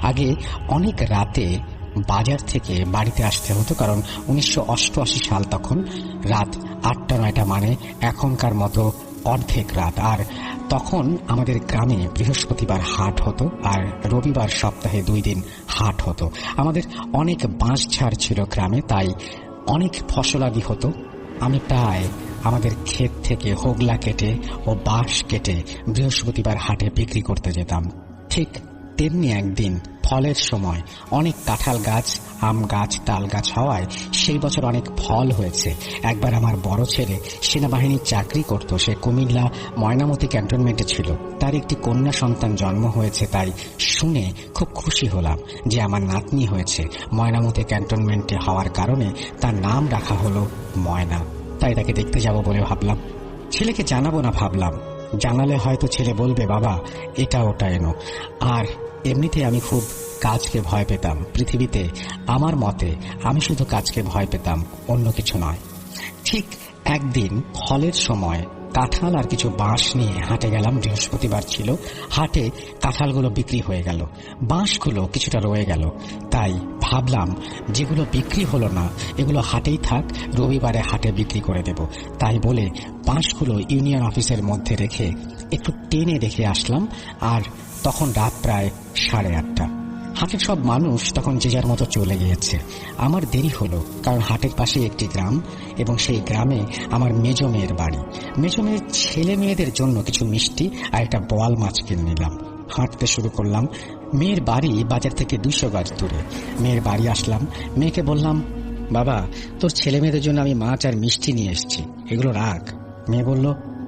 আগে অনেক রাতে বাজার থেকে বাড়িতে আসতে হতো, কারণ 1988 সাল, তখন রাত 8টা-9টা, মানে এখনকার মতো অর্ধেক রাত। আর তখন আমাদের গ্রামে বৃহস্পতিবার হাট হতো আর রবিবার সপ্তাহে 2 দিন হাট হতো। আমাদের অনেক বাঁশঝাড় ছিল গ্রামে, তাই অনেক ফসলাদি হতো। আমি প্রায় আমাদের ক্ষেত থেকে হোগলা কেটে ও বাঁশ কেটে বৃহস্পতিবার হাটে বিক্রি করতে যেতাম। ঠিক তেমনি একদিন ফলের সময় অনেক কাঁঠাল গাছ, আম গাছ, তাল গাছ হওয়ায় সেই বছর অনেক ফল হয়েছে। একবার আমার বড় ছেলে সেনাবাহিনীর চাকরি করত, সে কুমিল্লা ময়নামতি ক্যান্টনমেন্টে ছিল। তার একটি কন্যা সন্তান জন্ম হয়েছে, তাই শুনে খুব খুশি হলাম যে আমার নাতনি হয়েছে। ময়নামতি ক্যান্টনমেন্টে হওয়ার কারণে তার নাম রাখা হলো ময়না। তাই তাকে দেখতে যাব বলে ভাবলাম। ছেলেকে জানাবো না ভাবলাম, জানালে হয়তো ছেলে বলবে বাবা এটা ওটা এনো। আর এমনিতে আমি খুব কাজকে ভয় পেতাম। পৃথিবীতে আমার মতে আমি শুধু কাজকে ভয় পেতাম, অন্য কিছু নয়। ঠিক একদিন ফলের সময় কাঁঠাল আর কিছু বাঁশ নিয়ে হাটে গেলাম। বৃহস্পতিবার ছিল, হাটে কাঁঠালগুলো বিক্রি হয়ে গেল, বাঁশগুলো কিছুটা রয়ে গেল। তাই ভাবলাম যেগুলো বিক্রি হলো না এগুলো হাটেই থাক, রবিবারে হাটে বিক্রি করে দেব। তাই বলে বাঁশগুলো ইউনিয়ন অফিসের মধ্যে রেখে একটু টেনে রেখে আসলাম। আর তখন রাত প্রায় 8:30। হাটের সব মানুষ তখন যে যার মতো চলে গিয়েছে। আমার দেরি হলো, কারণ হাটের পাশে একটি গ্রাম এবং সেই গ্রামে আমার মেজ মেয়ের বাড়ি। মেজ মেয়ের ছেলে মেয়েদের জন্য কিছু মিষ্টি আর একটা বোয়াল মাছ কিনে নিলাম। হাঁটতে শুরু করলাম। মেয়ের বাড়ি বাজার থেকে 200 গজ দূরে। মেয়ের বাড়ি আসলাম, মেয়েকে বললাম বাবা তোর ছেলে মেয়েদের জন্য আমি মাছ আর মিষ্টি নিয়ে এসেছি, এগুলো রাখ। মেয়ে বলল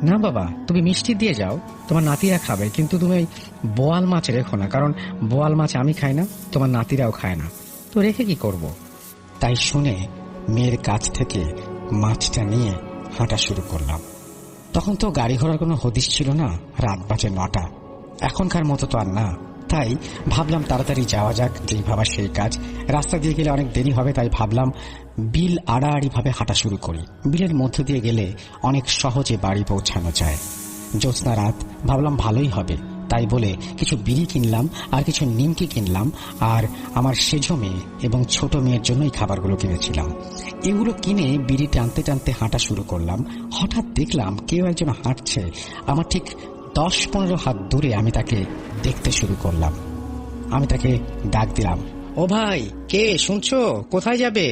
না বাবা, তুমি মিষ্টি দিয়ে যাও, তোমার নাতিরা খাবে, কিন্তু তুমি বোয়াল মাছ রেখো না, কারণ বোয়াল মাছ আমি খাই না, তোমার নাতিরাও খায় না, তো রেখে কি করব। তাই শুনে মেয়ের কাছ থেকে মাছটা নিয়ে হাঁটা শুরু করলাম। তখন তো গাড়ি ঘোড়ার কোনো হদিশ ছিল না, রাত বাজে 9টা, এখনকার মতো তো আর না। তাই ভাবলাম তাড়াতাড়ি যাওয়া যাক, যেই ভাবা সেই কাজ। রাস্তা দিয়ে গেলে অনেক দেরি হবে, তাই ভাবলাম বিল আড়াআড়ি ভাবে হাঁটা শুরু করি। বিলের মধ্য দিয়ে গেলে অনেক সহজে বাড়ি পৌঁছানো যায়। জ্যোৎস্না রাত, ভাবলাম ভালোই হবে। তাই বলে কিছু বিড়ি কিনলাম আর কিছু নিমকি কিনলাম, আর আমার সেজ মেয়ে এবং ছোট মেয়ের জন্য এই খাবারগুলো কিনেছিলাম। এগুলো কিনে বিড়ি টানতে টানতে হাঁটা শুরু করলাম। হঠাৎ দেখলাম কেউ একজন হাঁটছে আমার ঠিক 10-15 হাত দূরে। আমি তাকে দেখতে শুরু করলাম। আমি তাকে ডাক দিলাম, ও ভাই, কে, শুনছো, কোথায় যাবে?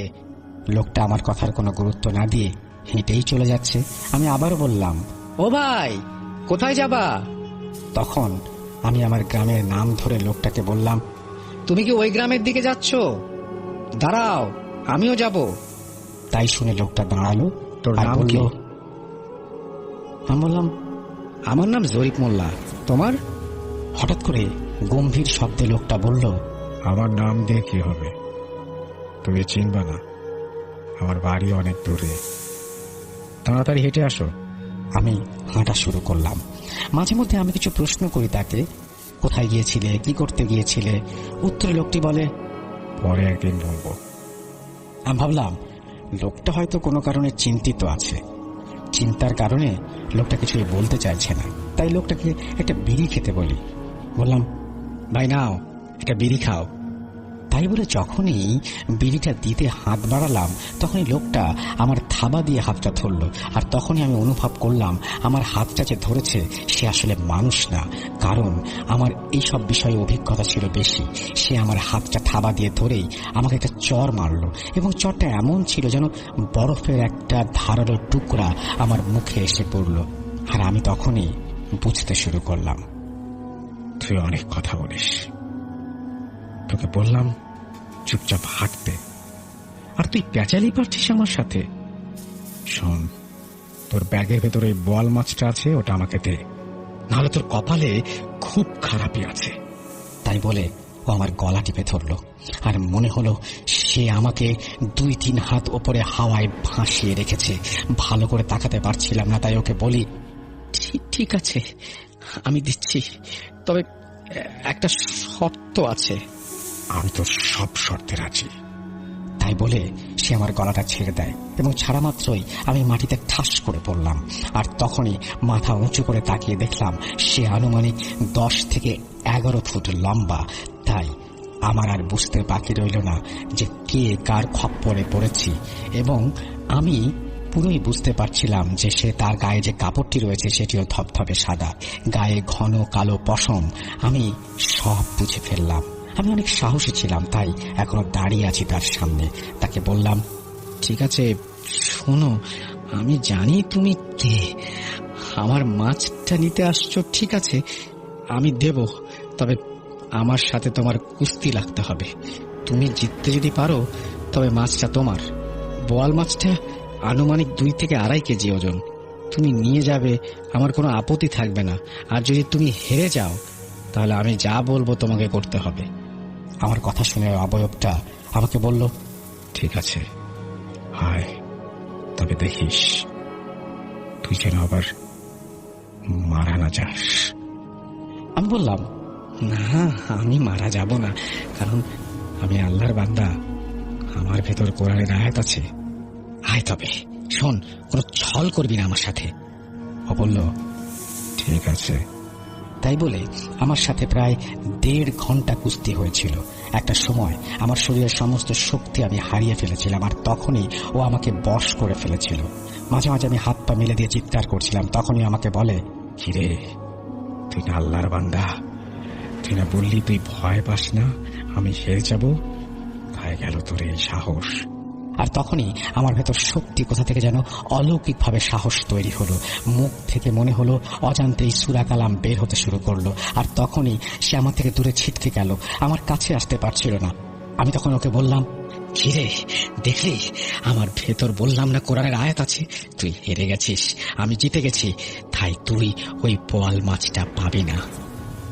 লোকটা আমার কথার কোনো গুরুত্ব না দিয়ে হেঁটেই চলে যাচ্ছে। আমি আবারও বললাম, ও ভাই, কোথায় যাবা? তখন আমি আমার গ্রামের নাম ধরে লোকটাকে বললাম, তুমি কি ওই গ্রামের দিকে যাচ্ছ? দাঁড়াও, আমিও যাব। তাই শুনে লোকটা দাঁড়ালো। তোর নাম কি? আমি বললাম, আমার নাম জরিফ মোল্লা। তোমার? হঠাৎ করে গম্ভীর শব্দে লোকটা বলল, আমার নাম দিয়ে কি হবে, তুমি চিনবা না, আমার বাড়ি অনেক দূরে, তাড়াতাড়ি হেঁটে আসো। আমি হাঁটা শুরু করলাম। মাঝে মধ্যে আমি কিছু প্রশ্ন করি তাকে, কোথায় গিয়েছিলে, কি করতে গিয়েছিলে? উত্তরে লোকটি বলে, পরে একদিন বলবো। আমি ভাবলাম লোকটা হয়তো কোনো কারণে চিন্তিত আছে। চিন্তার কারণে লোকটা কিছুই বলতে চাইছে না। তাই লোকটাকে একটা বিড়ি খেতে বলি। বললাম, ভাই নাও, একটা বিড়ি খাও। তাই বলে যখনই বিড়িটা দিতে হাত বাড়ালাম, তখনই লোকটা আমার থাবা দিয়ে হাতটা ধরল। আর তখনই আমি অনুভব করলাম আমার হাতটা যে ধরেছে সে আসলে মানুষ না, কারণ আমার এই সব বিষয়ে অভিজ্ঞতা ছিল বেশি। সে আমার হাতটা থাবা দিয়ে ধরেই আমাকে একটা চর মারল, এবং চরটা এমন ছিল যেন বরফের একটা ধারালো টুকরা আমার মুখে এসে পড়ল। আর আমি তখনই বুঝতে শুরু করলাম, তুই অনেক কথা বলিস, তোকে বললাম চুপচাপ হাঁটতে, আর তুই পেঁচালি পারছিস আমার সাথে। শোন, তোর ব্যাগের ভেতরে বোয়াল মাছটা আছে, ওটা আমাকে দে, নাহলে তোর কপালে খুব খারাপই আছে। তাই বলে ও আমার গলা টিপে ধরল, আর মনে হলো সে আমাকে 2-3 হাত ওপরে হাওয়ায় ভাসিয়ে রেখেছে। ভালো করে তাকাতে পারছিলাম না, তাই ওকে বলি, ঠিক আছে আমি দিচ্ছি, তবে একটা শর্ত আছে। আমি তোর সব শর্তে রাজি। তাই বলে সে আমার গলাটা ছেড়ে দেয়, এবং ছাড়া মাত্রই আমি মাটিতে ঠাস করে পড়লাম। আর তখনই মাথা উঁচু করে তাকিয়ে দেখলাম সে আনুমানিক 10 থেকে 11 ফুট লম্বা। তাই আমার আর বুঝতে বাকি রইল না যে কে কার খপ্পরে পড়েছি, এবং আমি পুরোই বুঝতে পারছিলাম যে সে তার গায়ে যে কাপড়টি রয়েছে সেটিও ধপধপে সাদা, গায়ে ঘন কালো পশম। আমি সব বুঝে ফেললাম। আমি অনেক সাহসী ছিলাম, তাই এখনো দাঁড়িয়ে আছি তার সামনে। তাকে বললাম, ঠিক আছে শোনো, আমি জানি তুমি কে, আমার মাছটা নিতে আসছো, ঠিক আছে আমি দেব, তবে আমার সাথে তোমার কুস্তি লাগতে হবে। তুমি জিততে যদি পারো তবে মাছটা তোমার। বোয়াল মাছটা আনুমানিক 2 থেকে 2.5 কেজি ওজন। তুমি নিয়ে যাবে, আমার কোনো আপত্তি থাকবে না। আর যদি তুমি হেরে যাও তাহলে আমি যা বলবো তোমাকে করতে হবে। আমার কথা শুনে অবয়বটা আমাকে বলল, ঠিক আছে হায়, তবে দেখিস তুই যেন আবার মারা না যাস। আমি বললাম, না আমি মারা যাব না, কারণ আমি আল্লাহর বান্দা, আমার ভেতর কোরআনের আয়াত আছে। আয় তবে শোন, কোনো ছল করবি না আমার সাথে। ও বলল, ঠিক আছে। তাই বলে আমার সাথে প্রায় 1.5 ঘন্টা কুস্তি হয়েছিল। একটা সময় আমার শরীরের সমস্ত শক্তি আমি হারিয়ে ফেলেছিলাম, আর তখনই ও আমাকে বশ করে ফেলেছিল। মাঝে মাঝে আমি হাত পা মেলে দিয়ে চিৎকার করছিলাম। তখনই আমাকে বলে, কিরে তুই না আল্লাহর বান্দা, তুই না বললি তুই ভয় পাস না আমি হেরে যাব? কোথায় গেল তোর এই সাহস? আর তখনই আমার ভেতর শক্তি কোথা থেকে যেন অলৌকিকভাবে সাহস তৈরি হলো। মুখ থেকে মনে হলো অজান্তেই সূরা কালাম বের হতে শুরু করলো। আর তখনই সে আমার থেকে দূরে ছিটকে গেল, আমার কাছে আসতে পারছিল না। আমি তখন ওকে বললাম, কিরে দেখলি আমার ভেতর বললাম না কোরআনের আয়াত আছে? তুই হেরে গেছিস, আমি জিতে গেছি, তাই তুই ওই বোয়াল মাছটা পাবি না।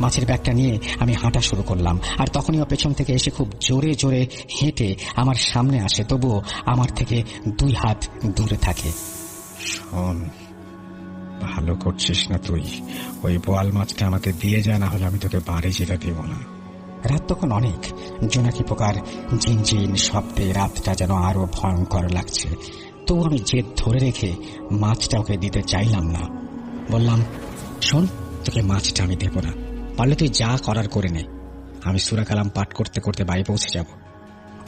মাছের ব্যাগটা নিয়ে আমি হাঁটা শুরু করলাম, আর তখনই ও পেছন থেকে এসে খুব জোরে জোরে হেঁটে আমার সামনে আসে, তবুও আমার থেকে 2 হাত দূরে থাকে। শোন, ভালো করছিস না তুই, ওই বোয়াল মাছটা আমাকে দিয়ে যা, না হলে আমি তোকে বাড়ি যেতে দেব না। রাত তখন অনেক, জোনাকি পোকার ঝিনঝিন শব্দে রাতটা যেন আরো ভয়ঙ্কর লাগছে। তবু আমি জেদ ধরে রেখে মাছটা ওকে দিতে চাইলাম না। বললাম, শোন, তোকে মাছটা আমি দেব না, পারলে তুই যা করার করে নে, আমি সূরা কালাম পাঠ করতে করতে বাড়ি পৌঁছে যাব।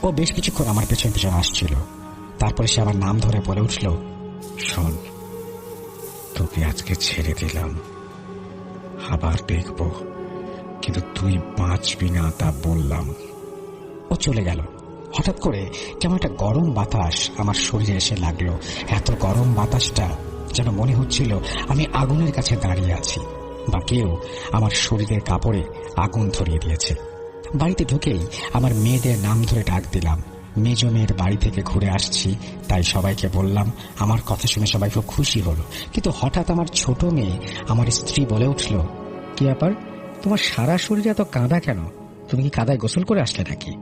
ও বেশ কিছুক্ষণ আমার পেছন পেছন আসছিল, তারপরে সে আমার নাম ধরে বলে উঠল, শোন, তোকে আজকে ছেড়ে দিলাম, আবার দেখব, কিন্তু তুই বাঁচবি না তা বললাম। ও চলে গেল। হঠাৎ করে কেমন একটা গরম বাতাস আমার শরীরে এসে লাগলো। এত গরম বাতাসটা যেন মনে হচ্ছিল আমি আগুনের কাছে দাঁড়িয়ে আছি, বা কেউ আমার শরীরের কাপড়ে আগুন ধরিয়ে দিয়েছে। বাড়িতে ঢুকেই আমার মেয়েদের নাম ধরে ডাক দিলাম। মেজ মেয়ের বাড়ি থেকে ঘুরে আসছি, তাই সবাইকে বললাম। আমার কথা শুনে সবাই খুব খুশি হলো, কিন্তু হঠাৎ আমার ছোট মেয়ে, আমার স্ত্রী, বলে উঠল, কি ব্যাপার, তোমার সারা শরীরে এত কাঁদা কেন? তুমি কি কাদায় গোসল করে আসলে নাকি?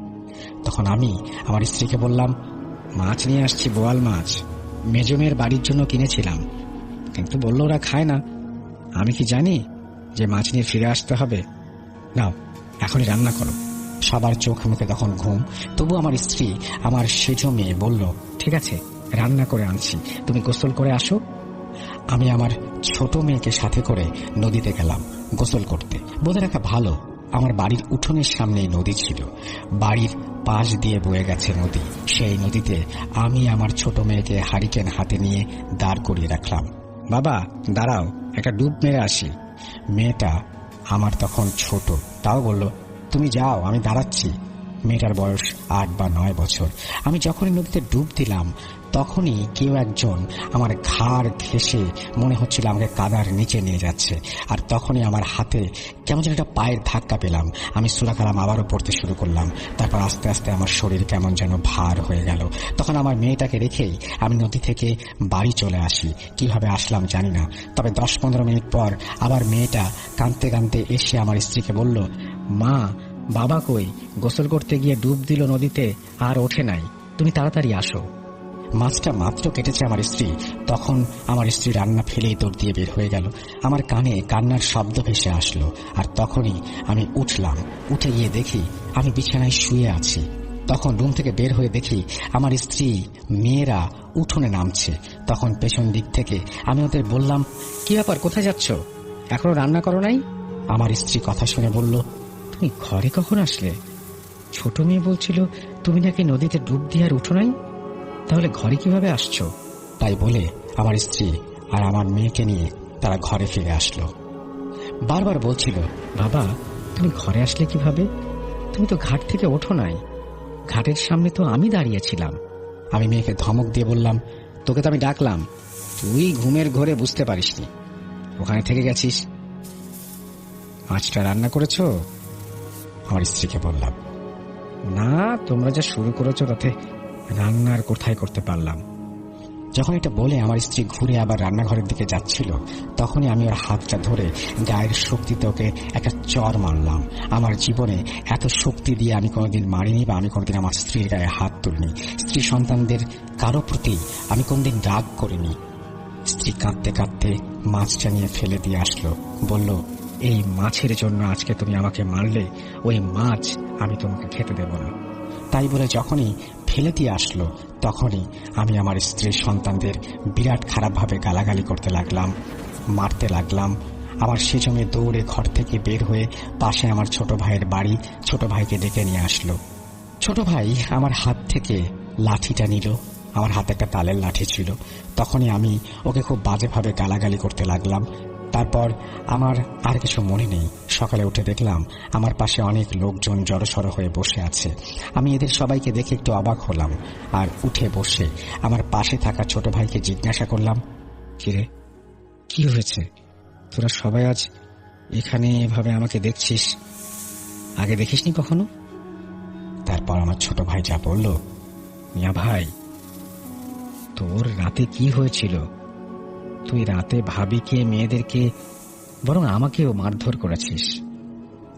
তখন আমি আমার স্ত্রীকে বললাম, মাছ নিয়ে আসছি, বোয়াল মাছ, মেজ মেয়ের বাড়ির জন্য কিনেছিলাম, কিন্তু বললো ওরা খায় না। আমি কি জানি যে মাছ নিয়ে ফিরে আসতে হবে? নাও এখনই রান্না করো। সবার চোখ মুখে তখন ঘুম, তবু আমার স্ত্রী, আমার সেজ মেয়ে, বলল, ঠিক আছে রান্না করে আনছি, তুমি গোসল করে আসো। আমি আমার ছোট মেয়েকে সাথে করে নদীতে গেলাম গোসল করতে। বলে রাখা ভালো, আমার বাড়ির উঠোনের সামনেই নদী ছিল, বাড়ির পাশ দিয়ে বয়ে গেছে নদী। সেই নদীতে আমি আমার ছোট মেয়েকে হারিকেন হাতে নিয়ে দাঁড় করিয়ে রাখলাম। বাবা দাঁড়াও, একটা ডুব মেরে আসি। মেয়েটা আমার তখন ছোট, তাও বলল, তুমি যাও, আমি দাঁড়াচ্ছি। মেয়েটার বয়স 8 বা 9 বছর। আমি যখনই নদীতে ডুব দিলাম তখনই কেউ একজন আমার ঘাড় ঘেঁষে মনে হচ্ছিল আমাকে কাদার নিচে নিয়ে যাচ্ছে। আর তখনই আমার হাতে কেমন যেন একটা পায়ের ধাক্কা পেলাম। আমি সূরা কালাম আবারও পড়তে শুরু করলাম। তারপর আস্তে আস্তে আমার শরীর কেমন যেন ভার হয়ে গেল। তখন আমার মেয়েটাকে রেখেই আমি নদী থেকে বাড়ি চলে আসি। কিভাবে আসলাম জানি না, তবে 10-15 মিনিট পর আবার মেয়েটা কাঁদতে কাঁদতে এসে আমার স্ত্রীকে বলল, মা, বাবা কই? গোসল করতে গিয়ে ডুব দিল নদীতে, আর ওঠে নাই, তুমি তাড়াতাড়ি আসো। মাছটা মাত্র কেটেছে আমার স্ত্রী, তখন আমার স্ত্রী রান্না ফেলেই দৌড় দিয়ে বের হয়ে গেল। আমার কানে কান্নার শব্দ ভেসে আসলো, আর তখনই আমি উঠলাম। উঠে গিয়ে দেখি আমি বিছানায় শুয়ে আছি। তখন রুম থেকে বের হয়ে দেখি আমার স্ত্রী, মেয়েরা উঠোনে নামছে। তখন পেছন দিক থেকে আমি ওদের বললাম, কি ব্যাপার, কোথায় যাচ্ছ? এখনো রান্না করো নাই? আমার স্ত্রী কথা শুনে বলল, তুমি ঘরে কখন আসলে? ছোট মেয়ে বলছিল তুমি নাকি নদীতে ডুব দিয়ে আর উঠো নাই, তাহলে ঘরে কিভাবে আসছো? তাই বলে আমার স্ত্রী আর আমার মেয়েকে নিয়ে তারা ঘরে ফিরে আসলো। বারবার বলছিল, বাবা তুমি ঘরে আসলে কিভাবে? তুমি তো ঘাট থেকে ওঠো নাই, ঘাটের সামনে তো আমি দাঁড়িয়েছিলাম। আমি মেয়েকে ধমক দিয়ে বললাম, তোকে তো আমি ডাকলাম, তুই ঘুমের ঘোরে বুঝতে পারিসনি, ওখানে থেকে গেছিস। মাছটা রান্না করেছো? আমার স্ত্রীকে বললাম। না, তোমরা যা শুরু করেছো তাতে রান্নার কোথায় করতে পারলাম। যখন এটা বলে আমার স্ত্রী ঘুরে আবার রান্নাঘরের দিকে যাচ্ছিল, তখনই আমি ওর হাতটা ধরে গায়ের শক্তিতে ওকে একটা চর মারলাম। আমার জীবনে এত শক্তি দিয়ে আমি কোনোদিন মারিনি, বা আমি কোনোদিন আমার স্ত্রীর গায়ে হাত তুলিনি। স্ত্রী সন্তানদের কারো প্রতি আমি কোনদিন রাগ করিনি। স্ত্রী কাঁদতে কাঁদতে মাছটা নিয়ে ফেলে দিয়ে আসলো, বলল, এই মাছের জন্য আজকে তুমি আমাকে মারলে, ওই মাছ আমি তোমাকে খেতে দেব না। তাই বলে যখনই ফেলে দিয়ে আসলো, তখনই আমি আমার স্ত্রীর সন্তানদের বিরাট খারাপভাবে গালাগালি করতে লাগলাম, মারতে লাগলাম। আমার সেজমে দৌড়ে ঘর থেকে বের হয়ে পাশে আমার ছোট ভাইয়ের বাড়ি, ছোট ভাইকে ডেকে নিয়ে আসলো। ছোট ভাই আমার হাত থেকে লাঠিটা নিল। আমার হাতে একটা তালের লাঠি ছিল। তখনই আমি ওকে খুব বাজেভাবে গালাগালি করতে লাগলাম। তারপর আমার আর কিছু মনে নেই। সকালে উঠে দেখলাম আমার পাশে অনেক লোকজন জড়সড় হয়ে বসে আছে। আমি এদের সবাইকে দেখে একটু অবাক হলাম, আর উঠে বসে আমার পাশে থাকা ছোট ভাইকে জিজ্ঞাসা করলাম, কিরে, কি হয়েছে? তোরা সবাই আজ এখানে এভাবে আমাকে দেখছিস, আগে দেখিসনি কখনো? তারপর আমার ছোট ভাই যা বলল, মিয়া ভাই, তোর রাতে কি হয়েছিল? তুই রাতে ভাবিকে, মেয়েদেরকে, বরং আমাকেও মারধর করেছিস।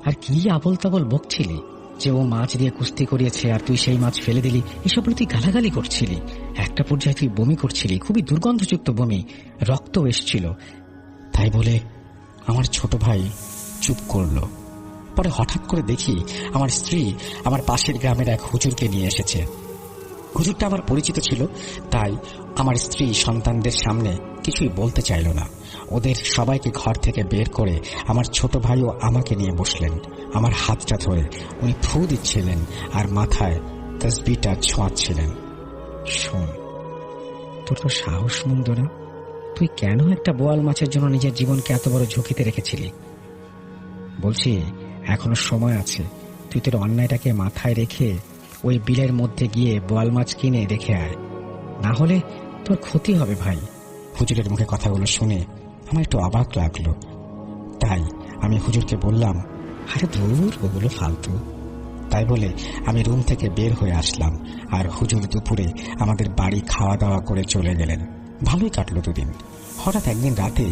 আর কি আবল তাবল বকছিলি যে ও মাছ দিয়ে কুস্তি করিয়েছে আর তুই সেই মাছ ফেলে দিলি, এসব বলে তুই গালাগালি করছিলি। একটা পর্যায়ে তুই বমি করছিলি, খুবই দুর্গন্ধযুক্ত বমি, রক্ত এসছিল। তাই বলে আমার ছোট ভাই চুপ করল। পরে হঠাৎ করে দেখি আমার স্ত্রী আমার পাশের গ্রামের এক হুজুরকে নিয়ে এসেছে। হুজুরটা আমার পরিচিত ছিল, তাই আমার স্ত্রী সন্তানদের সামনে কিছুই বলতে চাইল না। ওদের সবাইকে ঘর থেকে বের করে আমার ছোট ভাইও আমাকে নিয়ে বসলেন। আমার হাতটা ধরে উনি ফু দিচ্ছিলেন আর মাথায় তাসবিহটা ছোঁয়াচ্ছিলেন। শোন, তোর তো সাহস মন্দ না, তুই কেন একটা বোয়াল মাছের জন্য নিজের জীবনকে এত বড় ঝুঁকিতে রেখেছিলি? বলছি, এখনো সময় আছে, তুই তোর অন্যায়টাকে মাথায় রেখে ওই বিলের মধ্যে গিয়ে বোয়াল মাছ কিনে রেখে আয়, না হলে তোর ক্ষতি হবে ভাই। হুজুরের মুখে কথাগুলো শুনে আমার একটু অবাক লাগলো। তাই আমি হুজুরকে বললাম, আরে ধুর, ওগুলো ফালতু। তাই বলে আমি রুম থেকে বের হয়ে আসলাম, আর হুজুর দুপুরে আমাদের বাড়ি খাওয়া দাওয়া করে চলে গেলেন। ভালোই কাটলো দুদিন। হঠাৎ একদিন রাতে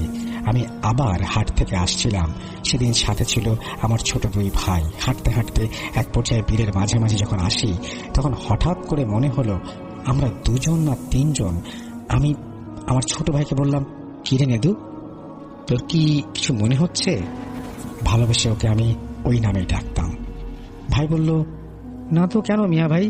আমি আবার হাট থেকে আসছিলাম। সেদিন সাথে ছিল আমার ছোট দুই ভাই। হাঁটতে হাঁটতে এক পর্যায়ে বিলের মাঝামাঝি যখন আসি, তখন হঠাৎ করে মনে হলো আমরা দুজন না তিনজন। আমি আমার ছোট ভাইকে বললাম, কিরে নেদু, তোর কি কিছু মনে হচ্ছে? ভালোবেসে ওকে আমি ওই নামেই ডাকতাম। ভাই বলল, না তো, কেন মিয়া ভাই?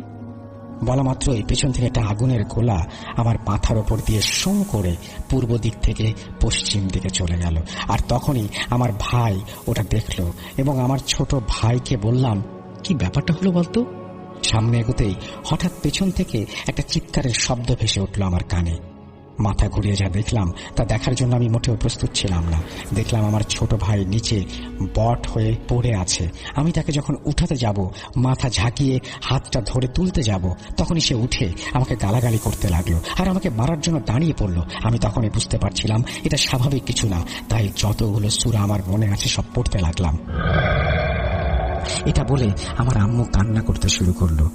বলা মাত্রই পেছন থেকে একটা আগুনের গোলা আমার মাথার ওপর দিয়ে শোঁ করে পূর্ব দিক থেকে পশ্চিম দিকে চলে গেল। আর তখনই আমার ভাই ওটা দেখলো এবং আমার ছোট ভাইকে বললাম, কি ব্যাপারটা হলো বলতো? সামনে এগোতেই হঠাৎ পেছন থেকে একটা চিৎকারের শব্দ ভেসে উঠলো আমার কানে। মাথা ঘুরিয়ে যা দেখলাম তা দেখার জন্য আমি মোটেও প্রস্তুত ছিলাম না। দেখলাম আমার ছোট ভাই নিচে বট হয়ে পড়ে আছে। আমি তাকে যখন উঠাতে যাব, মাথা ঝাঁকিয়ে হাতটা ধরে তুলতে যাব, তখনই সে উঠে আমাকে গালাগালি করতে লাগলো আর আমাকে মারার জন্য দাঁড়িয়ে পড়লো। আমি তখনই বুঝতে পারছিলাম এটা স্বাভাবিক কিছু না, তাই যতগুলো সূরা আমার মনে আছে সব পড়তে লাগলাম। এটা বলে আমার আম্মু কান্না করতে শুরু করলো।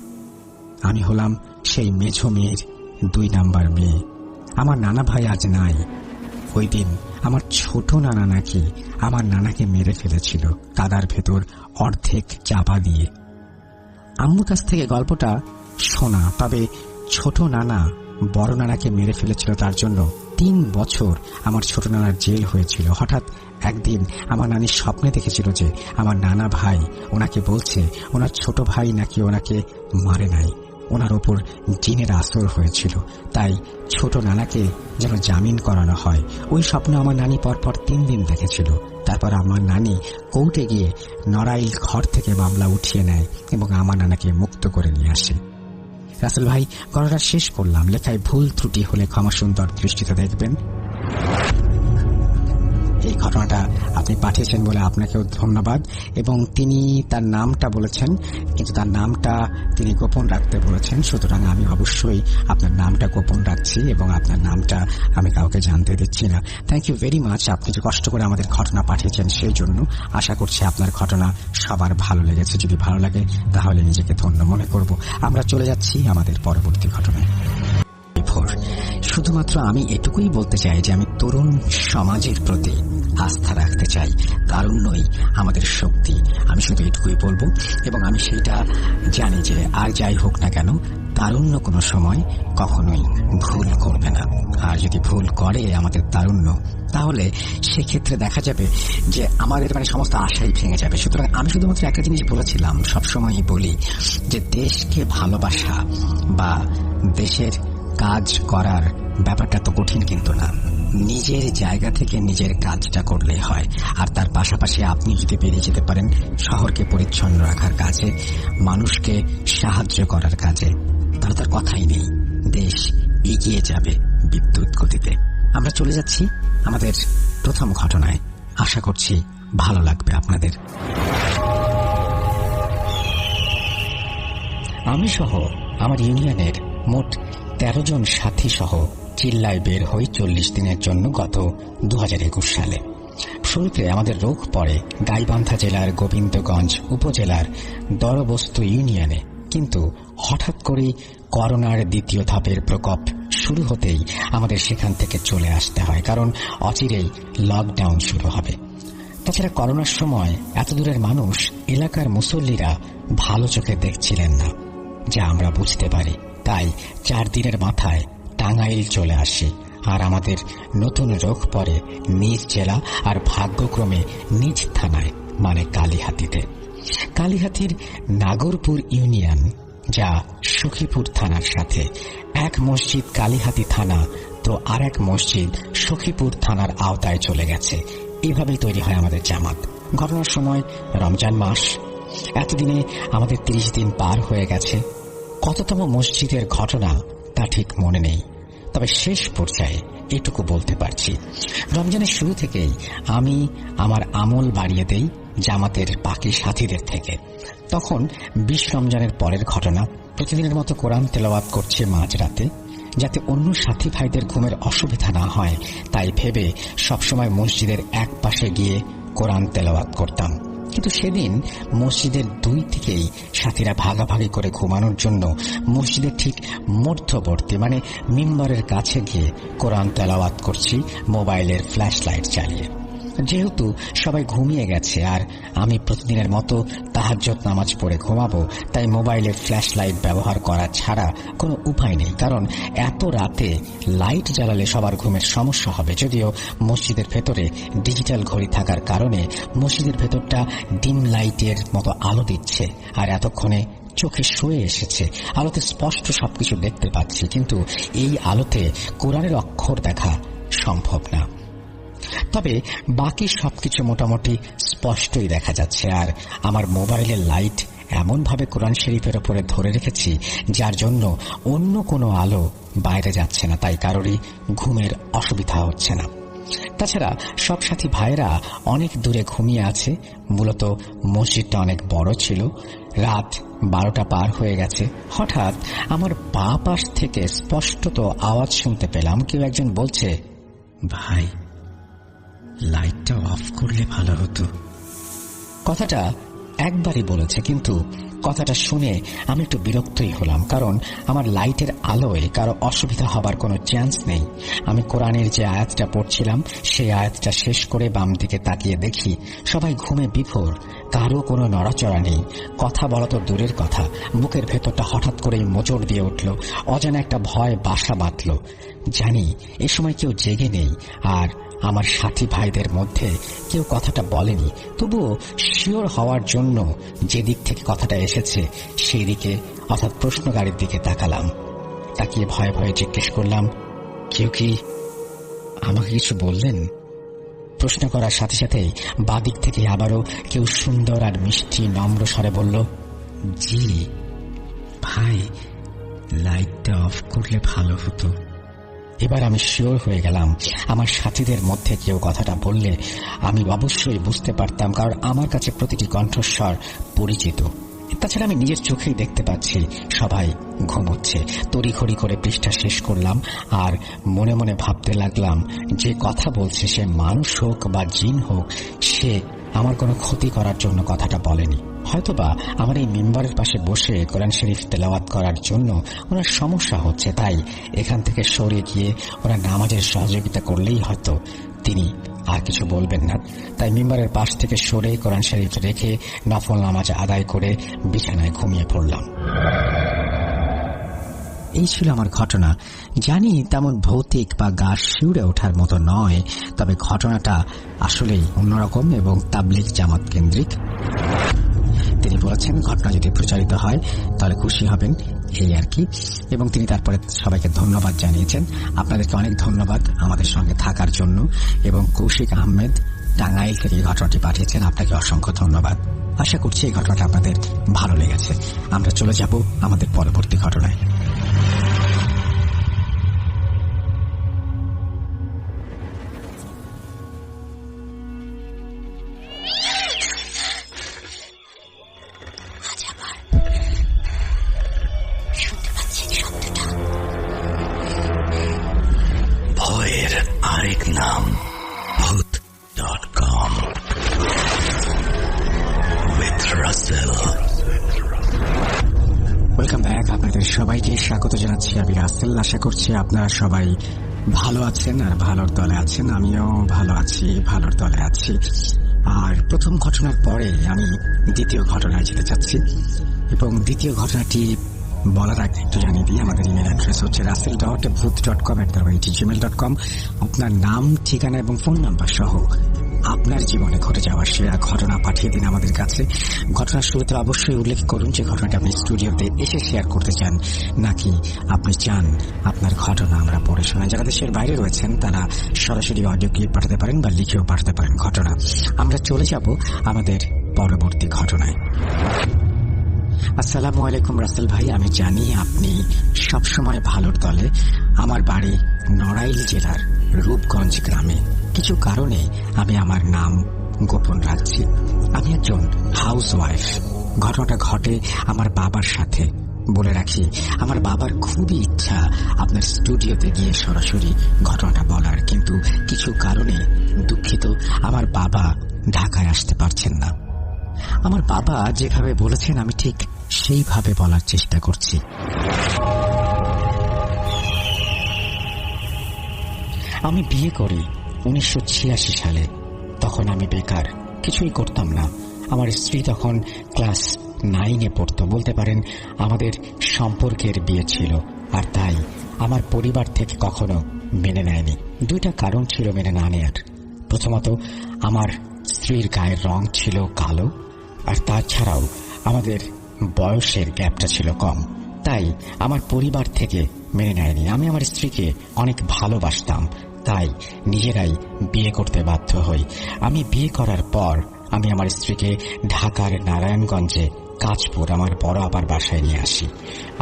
আমি হলাম সেই মেঝো মেয়ের 2 নাম্বার মেয়ে। আমার নানা ভাই আজ নাই। ওই দিন আমার ছোট নানা নাকি আমার নানাকে মেরে ফেলেছিল কাদার ভেতর অর্ধেক চাপা দিয়ে। আম্মুর কাছ থেকে গল্পটা শোনা, তবে ছোট নানা বড় নানাকে মেরে ফেলেছিল, তার জন্য 3 বছর আমার ছোট নানার জেল হয়েছিল। হঠাৎ একদিন আমার নানি স্বপ্নে দেখেছিল যে আমার নানা ভাই ওনাকে বলছে ওনার ছোট ভাই নাকি ওনাকে মারে নাই, ওনার ওপর জিনের আসর হয়েছিল, তাই ছোট নানাকে যেন জামিন করানো হয়। ওই স্বপ্ন আমার নানি পরপর 3 দিন দেখেছিল। তারপর আমার নানি কোর্টে গিয়ে নড়াইল ঘর থেকে মামলা উঠিয়ে নেয় এবং আমার নানাকে মুক্ত করে নিয়ে আসে। রাসেল ভাই, গণনা শেষ করলাম। লেখায় ভুল ত্রুটি হলে ক্ষমা সুন্দর দৃষ্টিতে দেখবেন। এই ঘটনাটা আপনি পাঠিয়েছেন বলে আপনাকেও ধন্যবাদ। এবং তিনি তার নামটা বলেছেন, কিন্তু তার নামটা তিনি গোপন রাখতে বলেছেন, সুতরাং আমি অবশ্যই আপনার নামটা গোপন রাখছি এবং আপনার নামটা আমি কাউকে জানতে দিচ্ছি না। Thank you very much. আপনি যে কষ্ট করে আমাদের ঘটনা পাঠিয়েছেন সেই জন্য। আশা করছি আপনার ঘটনা সবার ভালো লেগেছে। যদি ভালো লাগে তাহলে নিজেকে ধন্য মনে করব। আমরা চলে যাচ্ছি আমাদের পরবর্তী ঘটনায়। শুধুমাত্র আমি এটুকুই বলতে চাই যে আমি তরুণ সমাজের প্রতি আস্থা রাখতে চাই। তারুণ্যই আমাদের শক্তি। আমি শুধু এটুকুই বলবো এবং আমি সেটা জানি যে আর যাই হোক না কেন, তারুণ্য কোনো সময় কখনোই ভুল করবে না। আর যদি ভুল করে আমাদের তারুণ্য, তাহলে সেক্ষেত্রে দেখা যাবে যে আমাদের সমস্ত আশাই ভেঙে যাবে। সুতরাং আমি শুধুমাত্র একটা জিনিস বলেছিলাম, সবসময়ই বলি যে দেশকে ভালোবাসা বা দেশের কাজ করার ব্যাপারটা তো কঠিন কিন্তু না। নিজের জায়গা থেকে নিজের কাজটা করলেই হয়। আর তার পাশাপাশি আপনি যদি বেরিয়ে যেতে পারেন শহরকে পরিচ্ছন্ন রাখার কাজে, মানুষকে সাহায্য করার কাজে, তাহলে তার কথাই নেই, দেশ এগিয়ে যাবে বিদ্যুৎ গতিতে। আমরা চলে যাচ্ছি আমাদের প্রথম ঘটনায়। আশা করছি ভালো লাগবে আপনাদের। আমি সহ আমার ইউনিয়নের মোট 13 জন সাথী সহ চিল্লায় বের হই 40 দিনের জন্য গত 2021 সালে। শুরুতে আমাদের রোগ পড়ে গাইবান্ধা জেলার গোবিন্দগঞ্জ উপজেলার দরবস্তু ইউনিয়নে, কিন্তু হঠাৎ করেই করোনার দ্বিতীয় ধাপের প্রকোপ শুরু হতেই আমাদের সেখান থেকে চলে আসতে হয়, কারণ অচিরেই লকডাউন শুরু হবে। তাছাড়া করোনার সময় এত দূরের মানুষ এলাকার মুসল্লিরা ভালো চোখে দেখছিলেন না, যা আমরা বুঝতে পারি। তাই 4 দিনের মাথায় টাঙ্গাইল চলে আসি। আর আমাদের নতুন রোগ পড়ে নিজ জেলা আর ভাগ্যক্রমে নিজ থানায়, মানে কালিহাতীতে। কালিহাতীর নাগরপুর ইউনিয়ন, যা সখীপুর থানার সাথে। এক মসজিদ কালিহাতী থানা তো আর এক মসজিদ সখীপুর থানার আওতায় চলে গেছে। এভাবেই তৈরি হয় আমাদের জামাত। ঘটনার সময় রমজান মাস। এতদিনে আমাদের 30 দিন পার হয়ে গেছে। কততম মসজিদের ঘটনা তা ঠিক মনে নেই, তবে শেষ পর্যায়ে এটুকু বলতে পারছি, রমজানের শুরু থেকেই আমি আমার আমল বাড়িয়ে দেই জামাতের বাকি সাথীদের থেকে। তখন 20 রমজানের পরের ঘটনা। প্রতিদিনের মতো কোরআন তেলাওয়াত করছে মাঝরাতে, যাতে অন্য সাথী ভাইদের ঘুমের অসুবিধা না হয় তাই ভেবে সবসময় মসজিদের এক পাশে গিয়ে কোরআন তেলাওয়াত করতাম। কিন্তু সেদিন মসজিদের 2 দিকেই সাথীরা ভাগাভাগি করে ঘুমানোর জন্য মসজিদের ঠিক মধ্যবর্তী, মানে মিম্বরের কাছে গিয়ে কোরআন তেলাওয়াত করছি মোবাইলের ফ্ল্যাশ লাইট চালিয়ে। যেহেতু সবাই ঘুমিয়ে গেছে আর আমি প্রতিদিনের মতো তাহাজ্জুদ নামাজ পড়ে ঘুমাবো, তাই মোবাইলের ফ্ল্যাশ লাইট ব্যবহার করা ছাড়া কোনো উপায় নেই, কারণ এত রাতে লাইট জ্বালালে সবার ঘুমের সমস্যা হবে। যদিও মসজিদের ভেতরে ডিজিটাল ঘড়ি থাকার কারণে মসজিদের ভেতরটা ডিম লাইটের মতো আলো দিচ্ছে, আর এতক্ষণে চোখে শুয়ে এসেছে। আলোতে স্পষ্ট সবকিছু দেখতে পাচ্ছি, কিন্তু এই আলোতে কোরআনের অক্ষর দেখা সম্ভব না। তবে বাকি সবকিছু মোটামুটি স্পষ্টই দেখা যাচ্ছে। আর আমার মোবাইলের লাইট এমনভাবে কোরআন শরীফের উপরে ধরে রেখেছি যার জন্য অন্য কোনো আলো বাইরে যাচ্ছে না, তাই কারোরই ঘুমের অসুবিধা হচ্ছে না। তাছাড়া সব সাথী ভাইয়েরা অনেক দূরে ঘুমিয়ে আছে। মূলত মসজিদটা অনেক বড় ছিল। রাত 12টা পার হয়ে গেছে। হঠাৎ আমার বাঁ পাশ থেকে স্পষ্টত আওয়াজ শুনতে পেলাম, কেউ একজন বলছে, ভাই লাইটটা অফ করলে ভালো হতো। কথাটা একবারই বলেছে, কিন্তু কথাটা শুনে আমি একটু বিরক্তই হলাম, কারণ আমার লাইটের আলোয় কারো অসুবিধা হবার কোনো চান্স নেই। আমি কোরআনের যে আয়াতটা পড়ছিলাম সেই আয়াতটা শেষ করে বাম দিকে তাকিয়ে দেখি সবাই ঘুমে বিভোর, কারো কোনো নড়াচড়া নেই। কথা বলা তো দূরের কথা, বুকের ভেতরটা হঠাৎ করেই মোচড় দিয়ে উঠল। অজানা একটা ভয় বাসা বাঁধল। জানি এ সময় কেউ জেগে নেই, আর আমার সাথী ভাইদের মধ্যে কেউ কথাটা বলেনি। তবুও শিওর হওয়ার জন্য যে দিক থেকে কথাটা এসেছে সেই দিকে, অর্থাৎ প্রশ্নগাড়ির দিকে তাকালাম। তাকিয়ে ভয়ে ভয়ে জিজ্ঞেস করলাম, কেউ কি আমাকে কিছু বললেন? প্রশ্ন করার সাথে সাথেই বাদিক থেকে আবারও কেউ সুন্দর আর মিষ্টি নম্র স্বরে বলল, জি ভাই, লাইটটা অফ করলে ভালো হতো। এবার আমি শিওর হয়ে গেলাম আমার সাথীদের মধ্যে কেউ কথাটা বললে আমি অবশ্যই বুঝতে পারতাম, কারণ আমার কাছে প্রতিটি কণ্ঠস্বর পরিচিত। তাছাড়া আমি নিজের চোখেই দেখতে পাচ্ছি সবাই ঘুমোচ্ছে। তড়িঘড়ি করে পৃষ্ঠা শেষ করলাম আর মনে মনে ভাবতে লাগলাম, যে কথা বলছে সে মানুষ হোক বা জিন হোক, সে আমার কোনো ক্ষতি করার জন্য কথাটা বলেনি। হয়তোবা আমার এই মিম্বরের পাশে বসে কোরআন শরীফ তেলাওয়াত করার জন্য ওনার সমস্যা হচ্ছে, তাই এখান থেকে সরে গিয়ে ওরা নামাজের সহযোগিতা করলেই হয়তো তিনি আর কিছু বলবেন না। তাই মিম্বরের পাশ থেকে সরে কোরআন শরীফ রেখে নফল নামাজ আদায় করে বিছানায় ঘুমিয়ে পড়লাম। এই ছিল আমার ঘটনা। জানি তেমন ভৌতিক বা গা শিউরে ওঠার মতো নয়, তবে ঘটনাটা আসলেই অন্যরকম এবং তাবলিগ জামাত কেন্দ্রিক। তিনি বলেছেন ঘটনা যদি প্রচারিত হয় তাহলে খুশি হবেন, এই আর কি। এবং তিনি তারপরে সবাইকে ধন্যবাদ জানিয়েছেন। আপনাদেরকে অনেক ধন্যবাদ আমাদের সঙ্গে থাকার জন্য। এবং কৌশিক আহমেদ টাঙ্গাইল থেকে এই ঘটনাটি পাঠিয়েছেন, আপনাকে অসংখ্য ধন্যবাদ। আশা করছি এই ঘটনাটা আপনাদের ভালো লেগেছে। আমরা চলে যাব আমাদের পরবর্তী ঘটনায়। ভয়ের আরেক নাম ভূত.com with রাসেল। Welcome back. আপনাদের সবাইকে স্বাগত জানাচ্ছি, আমি রাসেল। আশা করছি আপনারা সবাই ভালো আছেন আর ভালোর দলে আছেন। আমিও ভালো আছি, ভালোর দলে আছি। আর প্রথম ঘটনার পরে আমি দ্বিতীয় ঘটনায় যেতে চাচ্ছি, এবং দ্বিতীয় ঘটনাটি বলার আগে একটু জানিয়ে দিই, আমাদের ইমেল অ্যাড্রেস হচ্ছে rasel.booth.com@gmail.com। আপনার নাম, ঠিকানা এবং ফোন নাম্বার সহ আপনার জীবনে ঘটে যাওয়া সেরা ঘটনা পাঠিয়ে দিন আমাদের কাছে। ঘটনার শুরুতে অবশ্যই উল্লেখ করুন যে ঘটনাটি আপনি স্টুডিওতে এসে শেয়ার করতে চান, নাকি আপনি চান আপনার ঘটনা আমরা পড়ে শোনাই। যারা দেশের বাইরে রয়েছেন তারা সরাসরি অডিও ক্লিপ পাঠাতে পারেন বা লিখেও পাঠাতে পারেন ঘটনা। আমরা চলে যাব আমাদের পরবর্তী ঘটনায়। আসসালামু আলাইকুম রাসেল ভাই, আমি জানি আপনি সবসময় ভালোর দলে। আমার বাড়ি নড়াইল জেলার রূপগঞ্জ গ্রামে। কিছু কারণে আমি আমার নাম গোপন রাখছি। আমি একজন হাউস ওয়াইফ। ঘটনাটা ঘটে আমার বাবার সাথে। বলে রাখি, আমার বাবার খুবই ইচ্ছা আপনার স্টুডিওতে গিয়ে সরাসরি ঘটনাটা বলার, কিন্তু কিছু কারণে দুঃখিত আমার বাবা ঢাকায় আসতে পারছেন না। আমার বাবা যেভাবে বলেছেন আমি ঠিক সেইভাবে বলার চেষ্টা করছি। আমি বিয়ে করি 1986 সালে। তখন আমি বেকার, কিছুই করতাম না। আমার স্ত্রী তখন ক্লাস 9-এ পড়তো। বলতে পারেন আমাদের সম্পর্কের বিয়ে ছিল, আর তাই আমার পরিবার থেকে কখনো মেনে নেয়নি। দুইটা কারণ ছিল মেনে না নেয়ার। প্রথমত, আমার স্ত্রীর গায়ের রং ছিল কালো, আর তাছাড়াও আমাদের বয়সের গ্যাপটা ছিল কম, তাই আমার পরিবার থেকে মেনে নেয়নি। আমি আমার স্ত্রীকে অনেক ভালোবাসতাম, তাই নিজেরাই বিয়ে করতে বাধ্য হই। আমি বিয়ে করার পর আমি আমার স্ত্রীকে ঢাকার নারায়ণগঞ্জে কাঁচপুর আমার বড় আপার বাসায় নিয়ে আসি।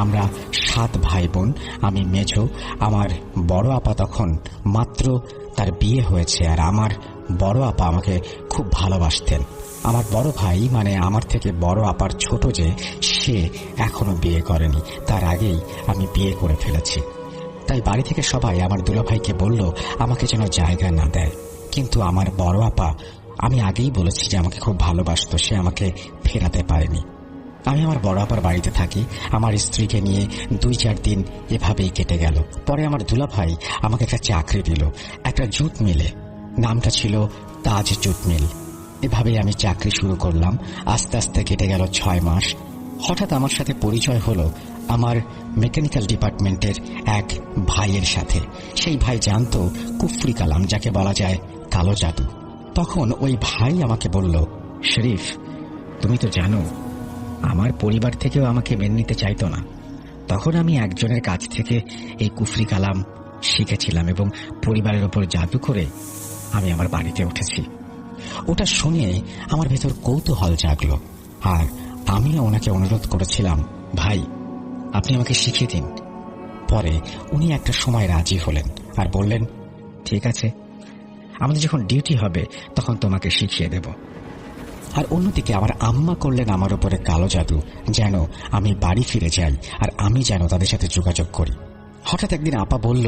আমরা 7 ভাই বোন, আমি মেজো। আমার বড় আপা তখন মাত্র তার বিয়ে হয়েছে, আর আমার বড় আপা আমাকে খুব ভালোবাসতেন। আমার বড় ভাই, মানে আমার থেকে বড় আপার ছোট, যে সে এখনো বিয়ে করেনি, তার আগেই আমি বিয়ে করে ফেলেছি। তাই বাড়ি থেকে সবাই আমার দুলাভাইকে বলল আমাকে যেন জায়গা না দেয়। কিন্তু আমার বড় আপা, আমি আগেই বলেছি যে আমাকে খুব ভালোবাসতো, সে আমাকে ফেরাতে পারেনি। আমি আমার বড় আপার বাড়িতে থাকি। আমার স্ত্রীকে নিয়ে 2-4 দিন এভাবেই কেটে গেল। পরে আমার দুলাভাই আমাকে একটা চাকরি দিল, একটা জুট মিলে। নামটা ছিল তাজ জুট মিল। এভাবেই আমি চাকরি শুরু করলাম। আস্তে আস্তে কেটে গেল 6 মাস। হঠাৎ আমার সাথে পরিচয় হলো আমার মেকানিক্যাল ডিপার্টমেন্টের এক ভাইয়ের সাথে। সেই ভাই জানতো কুফরি কালাম, যাকে বলা যায় কালো জাদু। তখন ওই ভাই আমাকে বলল, শরীফ, তুমি তো জানো আমার পরিবার থেকেও আমাকে মেনে নিতে চাইতো না। তখন আমি একজনের কাছ থেকে এই কুফরি কালাম শিখেছিলাম এবং পরিবারের ওপর জাদু করে আমি আমার বাড়িতে উঠেছি। ওটা শুনে আমার ভেতর কৌতূহল জাগলো, আর আমিও ওনাকে অনুরোধ করেছিলাম, ভাই আপনি আমাকে শিখিয়ে দিন। পরে উনি একটা সময় রাজি হলেন আর বললেন, ঠিক আছে, আমাদের যখন ডিউটি হবে তখন তোমাকে শিখিয়ে দেব। আর অন্যদিকে আমার আম্মা করলেন আমার উপরে কালো জাদু, যেন আমি বাড়ি ফিরে যাই আর আমি যেন তাদের সাথে যোগাযোগ করি। হঠাৎ একদিন আপা বলল,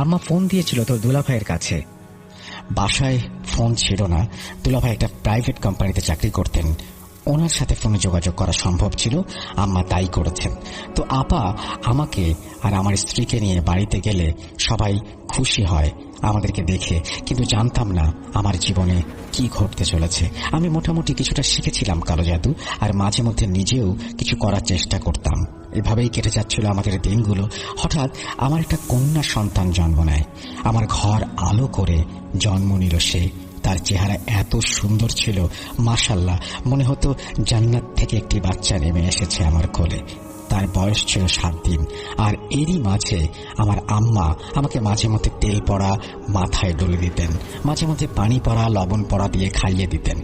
আম্মা ফোন দিয়েছিল তোর দুলাভাইয়ের কাছে। বাসায় ফোন ছিল না, দুলাভাই একটা প্রাইভেট কোম্পানিতে চাকরি করতেন, ওনার সাথে ফোনে যোগাযোগ করা সম্ভব ছিল, আম্মা তাই করেছেন। তো আপা আমাকে আর আমার স্ত্রীকে নিয়ে বাড়িতে গেলে সবাই খুশি হয় আমাদেরকে দেখে, কিন্তু জানতাম না আমার জীবনে কি ঘটতে চলেছে। আমি মোটামুটি কিছুটা শিখেছিলাম কালো জাদু, আর মাঝে মধ্যে নিজেও কিছু করার চেষ্টা করতাম। এভাবেই কেটে যাচ্ছিল আমাদের দিনগুলো। হঠাৎ আমার একটা কন্যা সন্তান জন্ম নেয়। আমার ঘর আলো করে জন্ম নিল সে। তার চেহারা এত সুন্দর ছিল, মাশাআল্লাহ, মনে হতো জান্নাত থেকে একটি বাচ্চা নেমে এসেছে আমার কোলে। তার বয়স ছিল 7 দিন। আর এরই মাঝে আমার আম্মা আমাকে মাঝে মধ্যে তেল পড়া মাথায় ডলে দিতেন, মাঝে মধ্যে পানি পড়া লবণ পড়া দিয়ে খাইয়ে দিতেন,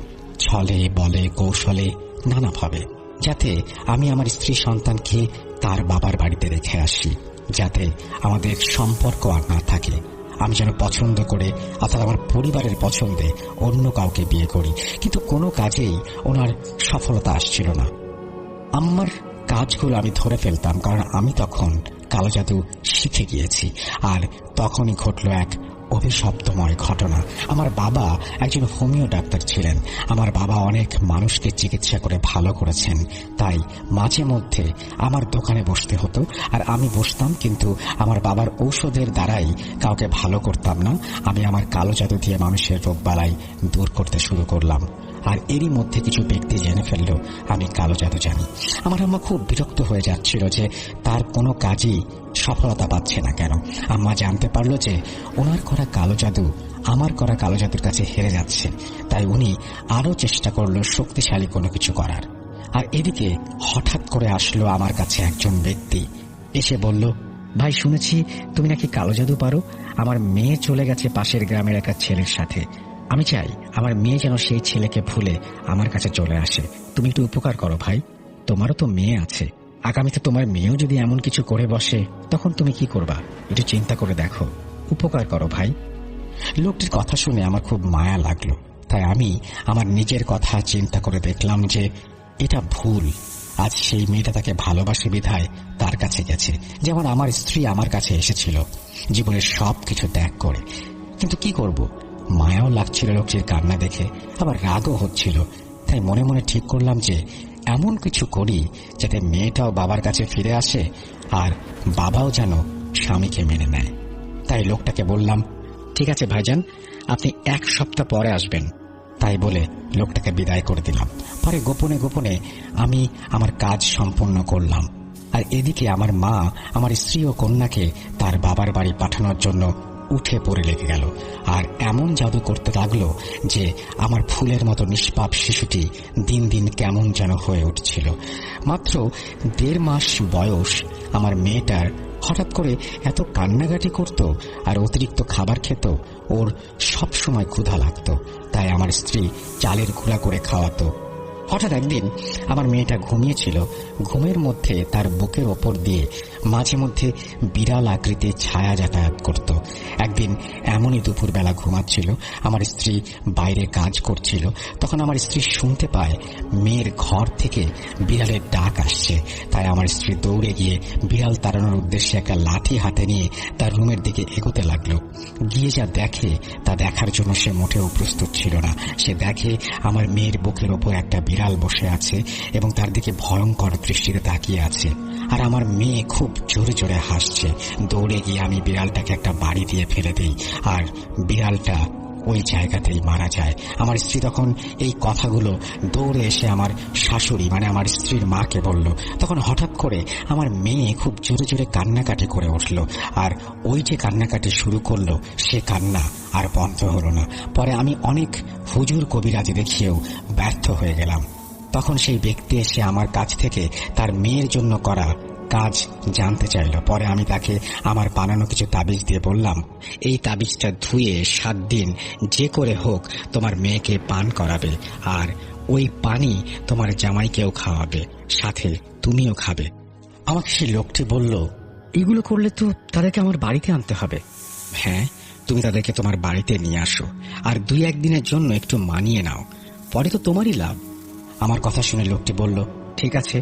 ছলে বলে কৌশলে নানাভাবে, যাতে আমি আমার স্ত্রী সন্তানকে তার বাবার বাড়িতে রেখে আসি, যাতে আমাদের সম্পর্ক আর না থাকে। আমি যেন পছন্দ করে, অর্থাৎ আমার পরিবারের পছন্দে অন্য কাউকে বিয়ে করি। কিন্তু কোনো কাজেই ওনার সফলতা আসছিল না। আম্মার কাজগুলো আমি ধরে ফেলতাম, কারণ আমি তখন কালো জাদু শিখে গিয়েছি। আর তখনই ঘটল এক অভিশপ্তময় ঘটনা। আমার বাবা একজন হোমিও ডাক্তার ছিলেন। আমার বাবা অনেক মানুষকে চিকিৎসা করে ভালো করেছেন, তাই মাঝে মধ্যে আমার দোকানে বসতে হতো, আর আমি বসতাম, কিন্তু আমার বাবার ঔষধের দ্বারাই কাউকে ভালো করতাম না। আমি আমার কালো জাদু দিয়ে মানুষের রোগবালাই দূর করতে শুরু করলাম। আর এরই মধ্যে কিছু ব্যক্তি জেনে ফেলল আমি কালো জাদু জানি। আমার আম্মা খুব বিরক্ত হয়ে যাচ্ছিল যে তার কোনো কাজই সফলতা পাচ্ছে না কেন। আম্মা জানতে পারল যে ওনার করা কালো জাদু আমার করা কালো জাদুর কাছে হেরে যাচ্ছে, তাই উনি আরো চেষ্টা করল শক্তিশালী কোনো কিছু করার। আর এদিকে হঠাৎ করে আসলো আমার কাছে একজন ব্যক্তি, এসে বলল, ভাই শুনেছি তুমি নাকি কালো জাদু পারো। আমার মেয়ে চলে গেছে পাশের গ্রামের একটা ছেলের সাথে। আমি চাই আমার মেয়ে যেন সেই ছেলেকে ভুলে আমার কাছে চলে আসে। তুমি একটু উপকার করো ভাই, তোমারও তো মেয়ে আছে। আগামীতে তোমার মেয়েও যদি এমন কিছু করে বসে তখন তুমি কি করবা? একটু চিন্তা করে দেখো, উপকার করো ভাই। লোকটির কথা শুনে আমার খুব মায়া লাগলো, তাই আমি আমার নিজের কথা চিন্তা করে দেখলাম যে এটা ভুল। আজ সেই মেয়েটা তাকে ভালোবাসে বিধায় তার কাছে গেছে, যেমন আমার স্ত্রী আমার কাছে এসেছিল জীবনের সব কিছু ত্যাগ করে। কিন্তু কি করব, মায়াও লাগছিল লোকটির কান্না দেখে, আবার রাগও হচ্ছিল। তাই মনে মনে ঠিক করলাম যে এমন কিছু করি যাতে মেয়েটাও বাবার কাছে ফিরে আসে আর বাবাও যেন স্বামীকে মেনে নেয়। তাই লোকটাকে বললাম, ঠিক আছে ভাইজান, আপনি 1 সপ্তাহ পরে আসবেন। তাই বলে লোকটাকে বিদায় করে দিলাম। পরে গোপনে গোপনে আমি আমার কাজ সম্পন্ন করলাম। আর এদিকে আমার মা আমার স্ত্রী ও কন্যাকে তার বাবার বাড়ি পাঠানোর জন্য উঠে পড়ে লেগে গেল। আর এমন জাদু করতে লাগলো যে আমার ফুলের মতো নিষ্পাপ শিশুটি দিন দিন কেমন যেন হয়ে উঠছিল। মাত্র 1.5 মাস বয়স আমার মেয়েটার হঠাৎ করে এত কান্নাকাটি করত আর অতিরিক্ত খাবার খেত। ওর সব সময় ক্ষুধা লাগতো, তাই আমার স্ত্রী চালের গুঁড়া করে খাওয়াতো। হঠাৎ একদিন আমার মেয়েটা ঘুমিয়েছিল, ঘুমের মধ্যে তার বুকের ওপর দিয়ে মাঝে মধ্যে বিড়াল আকৃতির ছায়া যাতায়াত করত। একদিন এমনই দুপুরবেলা ঘুমাচ্ছিল, আমার স্ত্রী বাইরে কাজ করছিল। তখন আমার স্ত্রী শুনতে পায় মেয়ের ঘর থেকে বিড়ালের ডাক আসছে। তাই আমার স্ত্রী দৌড়ে গিয়ে বিড়াল তাড়ানোর উদ্দেশ্যে একটা লাঠি হাতে নিয়ে তার রুমের দিকে এগোতে লাগলো। গিয়ে যা দেখে তা দেখার জন্য সে মোটেও প্রস্তুত ছিল না। সে দেখে আমার মেয়ের বুকের ওপর একটা বিড়াল বসে আছে এবং তার দিকে ভয়ঙ্কর দৃষ্টিতে তাকিয়ে আছে। আর আমার মেয়ে খুব জোরে জোরে হাসছে। দৌড়ে গিয়ে আমি বিড়ালটাকে একটা বাড়ি দিয়ে ফেলে দিই, আর বিড়ালটা ওই জায়গাতেই মারা যায়। আমার স্ত্রী তখন এই কথাগুলো দৌড়ে এসে আমার শাশুড়ি মানে আমার স্ত্রীর মাকে বলল। তখন হঠাৎ করে আমার মেয়ে খুব জোরে জোরে কান্নাকাটি করে উঠল, আর ওই যে কান্নাকাটি শুরু করলো সে কান্না আর বন্ধ হলো না। পরে আমি অনেক হুজুর কবিরাজি দেখিয়েও ব্যর্থ হয়ে গেলাম। তখন সেই ব্যক্তি এসে আমার কাছ থেকে তার মেয়ের জন্য করা কাজ জানতে চাইল। পরে আমি তাকে আমার বানানো কিছু তাবিজ দিয়ে বললাম, এই তাবিজটা ধুয়ে 7 দিন যে করে হোক তোমার মেয়েকে পান করাবে, আর ওই পানি তোমার জামাইকেও খাওয়াবে, সাথে তুমিও খাবে। আমাকে সেই লোকটি বলল, এগুলো করলে তো তাদেরকে আমার বাড়িতে আনতে হবে। হ্যাঁ, তুমি তাদেরকে তোমার বাড়িতে নিয়ে আসো, আর 2-1 দিনের জন্য একটু মানিয়ে নাও, পরে তো তোমারই লাভ। আমার কথা শুনে লোকটি বলল, ঠিক আছে।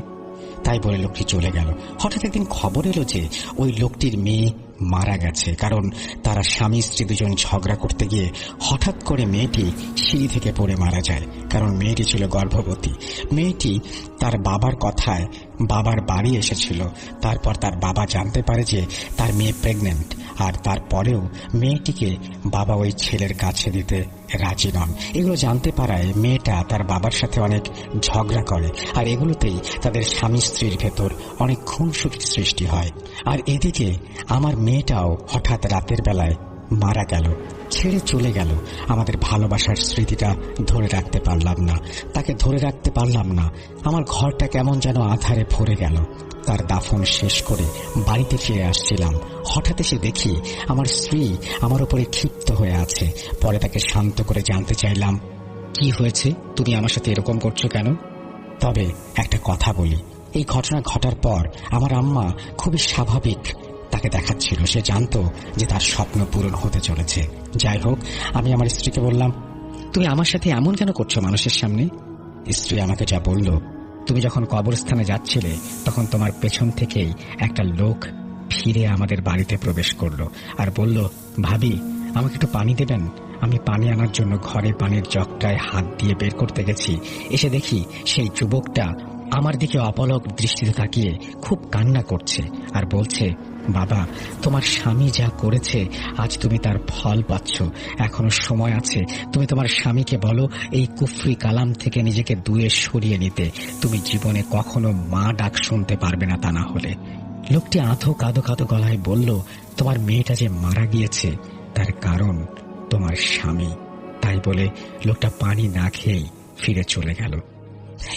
তাই বলে লোকটি চলে গেল। হঠাৎ একদিন খবর এলো যে ওই লোকটির মেয়ে মারা গেছে, কারণ তারা স্বামী স্ত্রী দুজন ঝগড়া করতে গিয়ে হঠাৎ করে মেয়েটি সিঁড়ি থেকে পড়ে মারা যায়। কারণ মেয়েটি ছিল গর্ভবতী। মেয়েটি তার বাবার কথায় বাবার বাড়ি এসেছিল। তারপর তার বাবা জানতে পারে যে তার মেয়ে প্রেগনেন্ট, আর তারপরেও মেয়েটিকে বাবা ওই ছেলের কাছে দিতে রাজি নন। এগুলো জানতে পারায় মেয়েটা তার বাবার সাথে অনেক ঝগড়া করে, আর এগুলোতেই তাদের স্বামী স্ত্রীর ভেতর অনেক খুনসুটির সৃষ্টি হয়। আর এদিকে আমার মেয়েটাও হঠাৎ রাতের বেলায় মারা গেল, ছেড়ে চলে গেল। আমাদের ভালোবাসার স্মৃতিটা ধরে রাখতে পারলাম না, তাকে ধরে রাখতে পারলাম না। আমার ঘরটা কেমন যেন আধারে ভরে গেল। তার দাফন শেষ করে বাড়িতে ফিরে আসছিলাম, হঠাৎ এসে দেখি আমার স্ত্রী আমার উপরে ক্ষিপ্ত হয়ে আছে। পরে তাকে শান্ত করে জানতে চাইলাম, কি হয়েছে, তুমি আমার সাথে এরকম করছো কেন? তবে একটা কথা বলি, এই ঘটনা ঘটার পর আমার আম্মা খুবই স্বাভাবিক তাকে দেখাচ্ছিল। সে জানতো যে তার স্বপ্ন পূরণ হতে চলেছে। যাই হোক, আমি আমার স্ত্রীকে বললাম, তুমি আমার সাথে এমন কেন করছো মানুষের সামনে? স্ত্রী আমাকে যা বলল, তুমি যখন কবরস্থানে যাচ্ছিলে তখন তোমার পেছন থেকেই একটা লোক ফিরে আমাদের বাড়িতে প্রবেশ করলো আর বলল, ভাবি আমাকে একটু পানি দেবেন? আমি পানি আনার জন্য ঘরে পানির জগটায় হাত দিয়ে বের করতে গেছি, এসে দেখি সেই যুবকটা আমার দিকে অপলক দৃষ্টিতে তাকিয়ে খুব কান্না করছে আর বলছে, বাবা তোমার স্বামী যা করেছে আজ তুমি তার ফল পাচ্ছ, এখনো সময় আছে। তুমি তোমার স্বামীকে বলো এই কুফরি কালাম থেকে নিজেকে দূরে সরিয়ে নিতে। তুমি জীবনে কখনো মা ডাক শুনতে পারবে না তা না হলে। লোকটি আধো কাঁদো কাঁদো গলায় বলল, তোমার মেয়েটা যে মারা গিয়েছে তার কারণ তোমার স্বামী। তাই বলে লোকটা পানি না খেয়েই ফিরে চলে গেল।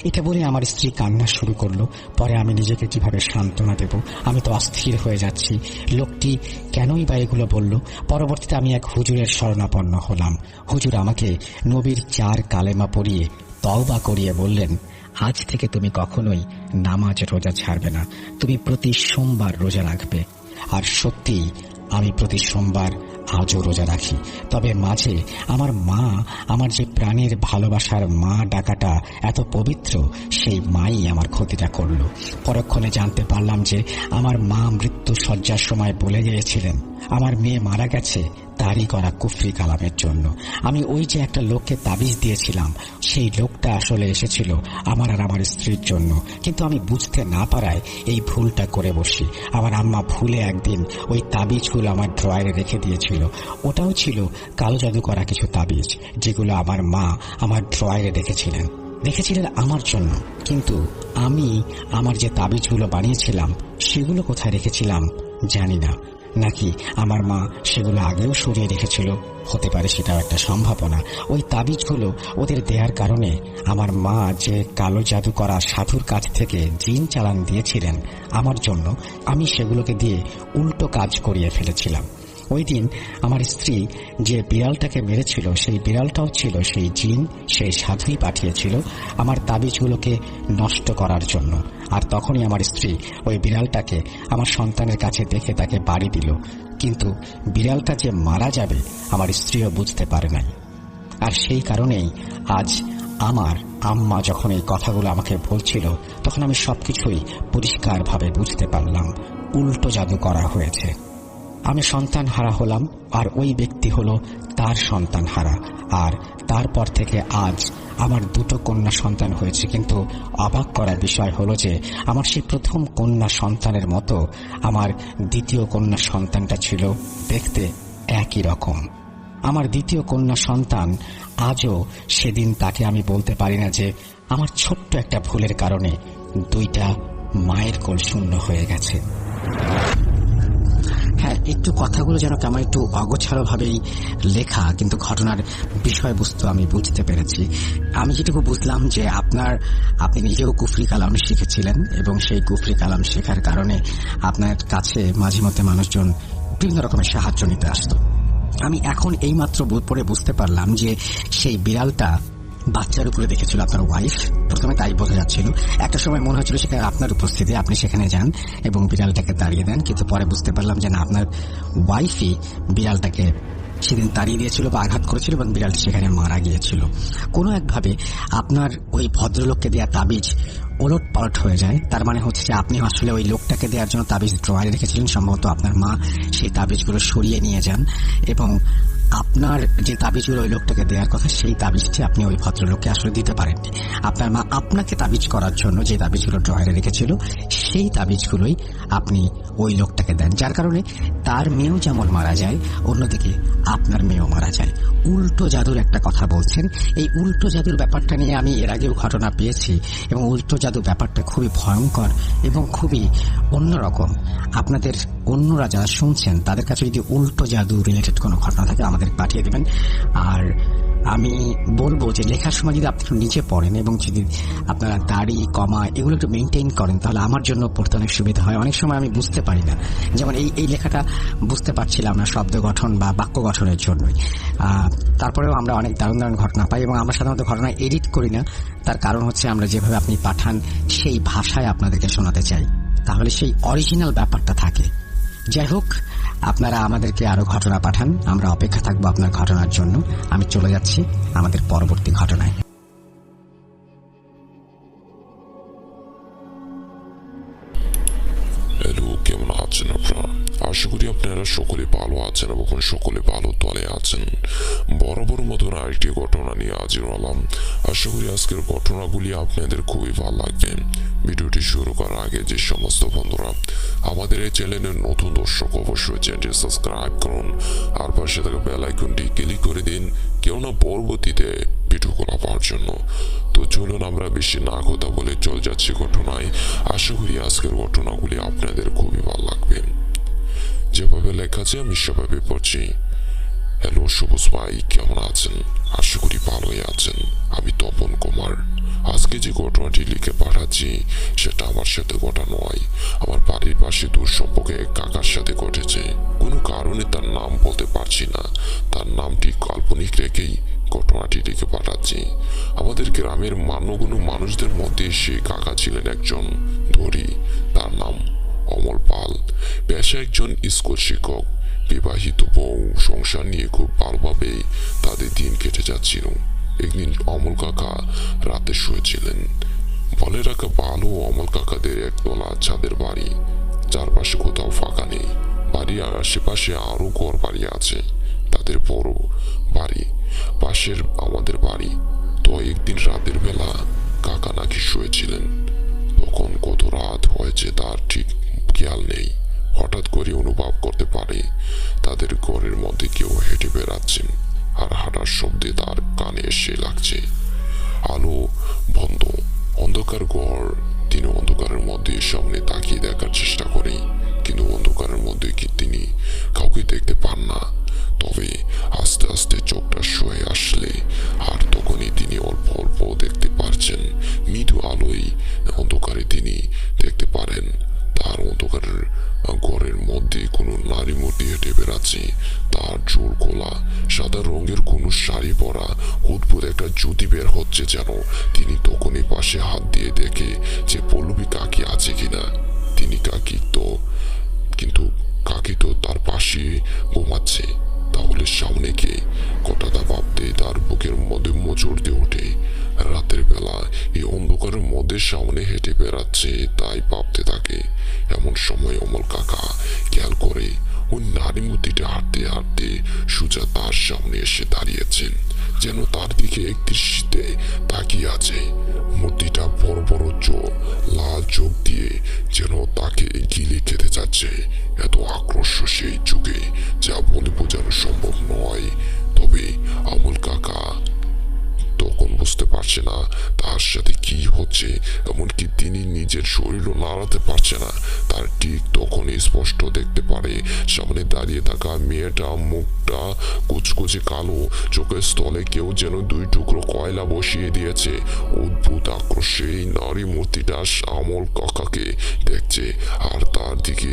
এটা বলে আমার স্ত্রী কান্না শুরু করলো। পরে আমি নিজেকে কিভাবে সান্ত্বনা দেব, আমি তো অস্থির হয়ে যাচ্ছি। লোকটি কেনই বা এগুলো বলল? পরবর্তীতে আমি এক হুজুরের শরণাপন্ন হলাম। হুজুর আমাকে নবীর 4 কালেমা পড়িয়ে তওবা করিয়ে বললেন, আজ থেকে তুমি কখনোই নামাজ রোজা ছাড়বে না, তুমি প্রতি সোমবার রোজা রাখবে। আর সত্যি আমি প্রতি সোমবার আজও রোজা রাখি। তবে মাঝে আমার মা, আমার যে প্রাণের ভালোবাসার মা ডাকাটা এত পবিত্র, সেই মাই আমার ক্ষতিটা করল। পরক্ষণে জানতে পারলাম যে আমার মা মৃত্যু শয্যার সময় বলে গিয়েছিলেন আমার মেয়ে মারা গেছে তারই করা কুফরি কালামের জন্য। আমি ওই যে একটা লোককে তাবিজ দিয়েছিলাম, সেই লোকটা আসলে এসেছিল আমার আর আমার স্ত্রীর জন্য, কিন্তু আমি বুঝতে না পারায় এই ভুলটা করে বসি। আমার আম্মা ভুলে একদিন ওই তাবিজগুলো আমার ড্রয়ারে রেখে দিয়েছিল। ওটাও ছিল কালো জাদু করা কিছু তাবিজ, যেগুলো আমার মা আমার ড্রয়ারে রেখেছিলেন আমার জন্য। কিন্তু আমি আমার যে তাবিজগুলো বানিয়েছিলাম সেগুলো কোথায় রেখেছিলাম জানি না। নাকি আমার মা সেগুলো আগেও সরিয়ে রেখেছিল, হতে পারে, সেটাও একটা সম্ভাবনা। ওই তাবিজগুলো ওদের দেওয়ার কারণে আমার মা যে কালো জাদু করা সাধুর কাছ থেকে জিন চালান দিয়েছিলেন আমার জন্য, আমি সেগুলোকে দিয়ে উল্টো কাজ করিয়ে ফেলেছিলাম। ওই দিন আমার স্ত্রী যে বিড়ালটাকে মেরেছিল সেই বিড়ালটাও ছিল সেই জিন, সেই সাধুই পাঠিয়েছিল আমার তাবিজগুলোকে নষ্ট করার জন্য। আর তখনই আমার স্ত্রী ওই বিড়ালটাকে আমার সন্তানের কাছে দেখে তাকে বাড়ি দিল। কিন্তু বিড়ালটা যে মারা যাবে আমার স্ত্রীও বুঝতে পারে নাই। আর সেই কারণেই আজ আমার আম্মা যখন এই কথাগুলো আমাকে বলছিল তখন আমি সবকিছুই পরিষ্কারভাবে বুঝতে পারলাম, উল্টো জাদু করা হয়েছে। আমি সন্তান হারা হলাম, আর ওই ব্যক্তি হলো তার সন্তান হারা। আর তারপর থেকে আজ আমার 2 কন্যা সন্তান হয়েছে। কিন্তু অবাক করার বিষয় হলো যে আমার সেই প্রথম কন্যা সন্তানের মতো আমার দ্বিতীয় কন্যা সন্তানটা ছিল দেখতে একই রকম। আমার দ্বিতীয় কন্যা সন্তান আজও সেদিন তাকে আমি বলতে পারি না যে আমার ছোট্ট একটা ভুলের কারণে 2টা মায়ের কোল শূন্য হয়ে গেছে। হ্যাঁ, একটু কথাগুলো যেন কেমন একটু অগোছালো ভাবেই লেখা, কিন্তু ঘটনার বিষয়বস্তু আমি বুঝতে পেরেছি। আমি যেটুকু বুঝলাম যে আপনি নিজেও কুফরি কালাম শিখেছিলেন এবং সেই কুফরি কালাম শেখার কারণে আপনার কাছে মাঝে মধ্যে মানুষজন বিভিন্ন রকমের সাহায্য নিতে আসতো। আমি এখন এইমাত্র পরে বুঝতে পারলাম যে সেই বিড়ালটা বাচ্চার উপরে দেখেছিল আপনার ওয়াইফ। প্রথমে তাই বোঝা যাচ্ছিল, একটা সময় মনে হচ্ছিল সেখানে আপনার উপস্থিতি, আপনি সেখানে যান এবং বিড়ালটাকে তাড়িয়ে দেন, কিন্তু পরে বুঝতে পারলাম যে না, আপনার ওয়াইফই বিড়ালটাকে সেদিন তাড়িয়ে দিয়েছিল বা আঘাত করেছিল এবং বিড়ালটি সেখানে মারা গিয়েছিল। কোনো একভাবে আপনার ওই ভদ্রলোককে দেওয়া তাবিজ ওলট পালট হয়ে যায়। তার মানে হচ্ছে যে আপনি আসলে ওই লোকটাকে দেওয়ার জন্য তাবিজ ড্রয়ারে রেখেছিলেন, সম্ভবত আপনার মা সেই তাবিজগুলো সরিয়ে নিয়ে যান এবং আপনার যে তাবিজগুলো ওই লোকটাকে দেওয়ার কথা সেই তাবিজটি আপনি ওই ভদ্রলোককে আসলে দিতে পারেননি। আপনার মা আপনাকে তাবিজ করার জন্য যে তাবিজগুলো ড্রয়ারে রেখেছিল সেই তাবিজগুলোই আপনি ওই লোকটাকে দেন, যার কারণে তার মেয়েও যেমন মারা যায়, অন্যদিকে আপনার মেয়েও মারা যায়। উল্টো জাদুর একটা কথা বলছেন। এই উল্টো জাদুর ব্যাপারটা নিয়ে আমি এর আগেও ঘটনা পেয়েছি এবং উল্টো জাদু ব্যাপারটা খুবই ভয়ঙ্কর এবং খুবই অন্যরকম। আপনাদের অন্যরা যারা শুনছেন তাদের কাছে যদি উল্টো জাদু রিলেটেড কোনো ঘটনা থাকে আমাদের পাঠিয়ে দেবেন। আর আমি বলবো যে লেখার সময় যদি আপনি নিচে পড়েন এবং যদি আপনারা দাড়ি কমা এগুলো একটু মেনটেন করেন, তাহলে আমার জন্য পড়তে অনেক সুবিধা হয়। অনেক সময় আমি বুঝতে পারি না, যেমন এই লেখাটা বুঝতে পারছিলাম না শব্দ গঠন বা বাক্য গঠনের জন্যই। তারপরেও আমরা অনেক দারুণ দারুণ ঘটনা পাই এবং আমরা সাধারণত ঘটনা এডিট করি না। তার কারণ হচ্ছে আমরা যেভাবে আপনি পাঠান সেই ভাষায় আপনাদেরকে শোনাতে চাই, তাহলে সেই অরিজিনাল ব্যাপারটা থাকে। যাই হোক, আপনারা আমাদেরকে আরো ঘটনা পাঠান, আমরা অপেক্ষা থাকবো আপনার ঘটনার জন্য। আমি চলে যাচ্ছি আমাদের পরবর্তী ঘটনায়। হ্যালো, কেমন আছেন আপনারা? আশা করি আপনারা সকলে ভালো আছেন এবং সকলে ভালো তলে আছেন। বরাবর মতন আরেকটি ঘটনা নিয়ে হাজির হলাম। আশা করি আজকের ঘটনাগুলি আপনাদের খুবই ভালো লাগবে। ভিডিওটি শুরু করার আগে যে সমস্ত বন্ধুরা আমাদের এই চ্যানেলের নতুন দর্শক, অবশ্যই চ্যানেলটি সাবস্ক্রাইব করুন আর পাশে থাকা বেল আইকনটি ক্লিক করে দিন, কেননা পরবর্তীতে ভিডিওগুলো পাওয়ার জন্য। তো চলুন আমরা বেশি না কথা বলে চলে যাচ্ছি ঘটনায়। আশা করি আজকের ঘটনাগুলি আপনাদের খুবই ভালো লাগবে। যেভাবে লেখা আছে আমি সেভাবে পড়ছি। হ্যালো সবুজ ভাই, কেমন আছেন? আশা করি ভালোই আছেন। আমি তপন কুমার। আজকে যে ঘটনাটি লিখে পাঠাচ্ছি সেটা আমার সাথে ঘটা নয়, আমার বাড়ির পাশে দূর সম্পর্কে এক কাকার সাথে ঘটেছে। কোনো কারণে তার নাম বলতে পারছি না, তার নামটি কাল্পনিক রেখেই ঘটনাটি লিখে পাঠাচ্ছি। আমাদের গ্রামের মান্যগণ্য মানুষদের মধ্যে সেই কাকা ছিলেন একজন ধরি, তার নাম অমল পাল। পেশা একজন স্কুল শিক্ষক। বিবাহিত বউ, সংসার নিয়ে খুব ভালোভাবে তাদের দিন কেটে যাচ্ছিল। একদিন অমল কাকা রাতে শুয়েছিলেন। বলে রাখা ভালো, অমল কাকাদের একতলা ছাদের বাড়ি, চারপাশে কোথাও ফাঁকা নেই। বাড়ির আশেপাশে আরো ঘর বাড়ি আছে, তাদের বড় বাড়ি পাশের আমাদের বাড়ি। তো একদিন রাতের বেলা কাকা নাকি শুয়েছিলেন। তখন কত রাত হয়েছে তার ঠিক খেয়াল নেই। হঠাৎ করে অনুভব করতে পারে তাদের ঘরের মধ্যে কেউ হেঁটে বেড়াচ্ছেন আর হাঁটার শব্দে তার কানে এসে লাগছে। আলো বন্ধ, অন্ধকার ঘর। তিনি অন্ধকারের মধ্যে সামনে তাকিয়ে দেখার চেষ্টা করে, কিন্তু অন্ধকারের মধ্যে কি তিনি কাউকে দেখতে পান না। তবে আস্তে আস্তে চোখটা সয়ে আসলে আর তখনই তিনি অল্প অল্প দেখতে পারছেন। মৃদু আলোয় অন্ধকারে তিনি দেখতে পারেন তার অন্ধকারের ঘরের মধ্যে কোনো নারী মূর্তি হেঁটে বেড়াচ্ছে। তার চুল খোলা, সাদা রঙের কোনো শাড়ি পরা, অদ্ভুত একটা জ্যোতি বের হচ্ছে যেন। তিনি তখনই পাশে হাত দিয়ে দেখে যে পল্লবী কাকি আছে কিনা। তিনি কিন্তু কাকি তো তার পাশে ঘুমাচ্ছে। তাহলে সামনে কে? কথাটা ভাবতে তার বুকের মধ্যে মোচড় দিয়ে ওঠে। রাতের বেলা এই অন্ধকারের মধ্যে সামনে হেঁটে বেড়াচ্ছে, তাই ভাবতে থাকে। এমন সময় অমল কাকা খেয়াল করে ওই নারী মূর্তিটা হাঁটতে হাঁটতে সোজা তার সামনে এসে দাঁড়িয়েছেন, যেন তার দিকে দৃষ্টিতে তাকিয়ে আছে। মূর্তিটা বড় বড় চোখ, লাল চোখ দিয়ে যেন তাকে গিলে খেতে যাচ্ছে। এত আক্রোশ সেই চোখে যা বলে বোঝানো সম্ভব নয়। তবে অমল কাকা তখন বুঝতে পারছে না তার সাথে কি হচ্ছে, এমনকি তিনি নিজের শরীরও নাড়াতে পারছে না। তার ঠিক তখনই স্পষ্ট দেখতে পারে সামনে দাঁড়িয়ে থাকা মেয়েটা মুখটা কুচকুচে কালো, চোখের স্থলে কেউ যেন 2 টুকরো কয়লা বসিয়ে দিয়েছে। অদ্ভুত আক্রোশে এই নারী মূর্তিটা আমল কাকাকে দেখছে আর তার দিকে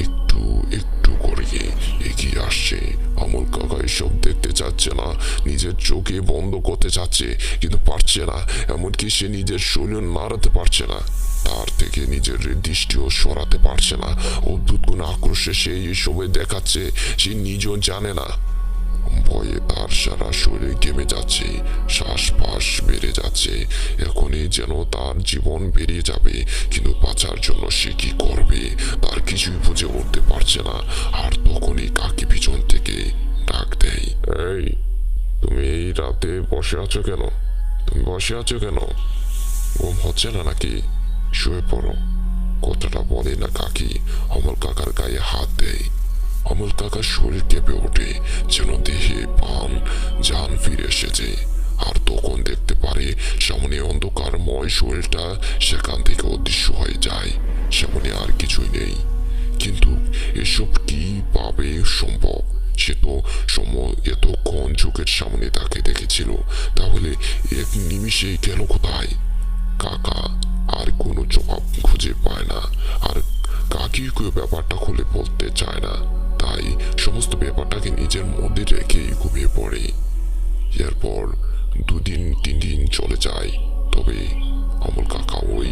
একটু একটু করে এগিয়ে আসছে। আমল কাকা এসব দেখতে চাচ্ছে না, নিজের চোখে বন্ধ করতে চাচ্ছে কিন্তু পারছে না, এমনকি সে নিজের শরীর নাড়াতে পারছে না, তার থেকে নিজের দৃষ্টিও সরাতে পারছে না। অদ্ভুত কোন আক্রোশে সে এসবে দেখাচ্ছে সে নিজেও জানে না। ভয়ে তার সারা শরীর ঘেমে যাচ্ছে, শ্বাসপাস বেড়ে যাচ্ছে, এখনই যেন তার জীবন বেরিয়ে যাবে। কিন্তু বাঁচার জন্য সে কি করবে তার কিছুই বুঝে উঠতে পারছে না। আর তখনই কাকি পিছন থেকে ডাক দেয়, এই তুমি এই রাতে বসে আছো কেন? তুমি বসে আছো কেন? ঘুম হচ্ছে না নাকি? শুয়ে পড়ো। কথাটা বলে না কাকি অমল কাকার গায়ে হাত দেয়। অমল কাকার শরীর কেঁপে ওঠে, যেন দেহে প্রাণ জান ফিরে এসেছে। আর তখন দেখতে পারে সামনে অন্ধকারময় শরীরটা সেখান থেকে অদৃশ্য হয়ে যায়, সামনে আর কিছুই নেই। কিন্তু এসব কিভাবে সম্ভব? সে তো এতক্ষণ চোখের সামনে তাকে দেখেছিল, তাহলে এক নিমিষেই গেল কোথায়? কাকা আর কোনো জবাব খুঁজে পায় না, আর কাকিও ব্যাপারটা খুলে বলতে চায় না, তাই সমস্ত ব্যাপারটাকে নিজের মধ্যে রেখেই ঘুমিয়ে পড়ে। এরপর 2 দিন 3 দিন চলে যায়, তবে অমল কাকা ওই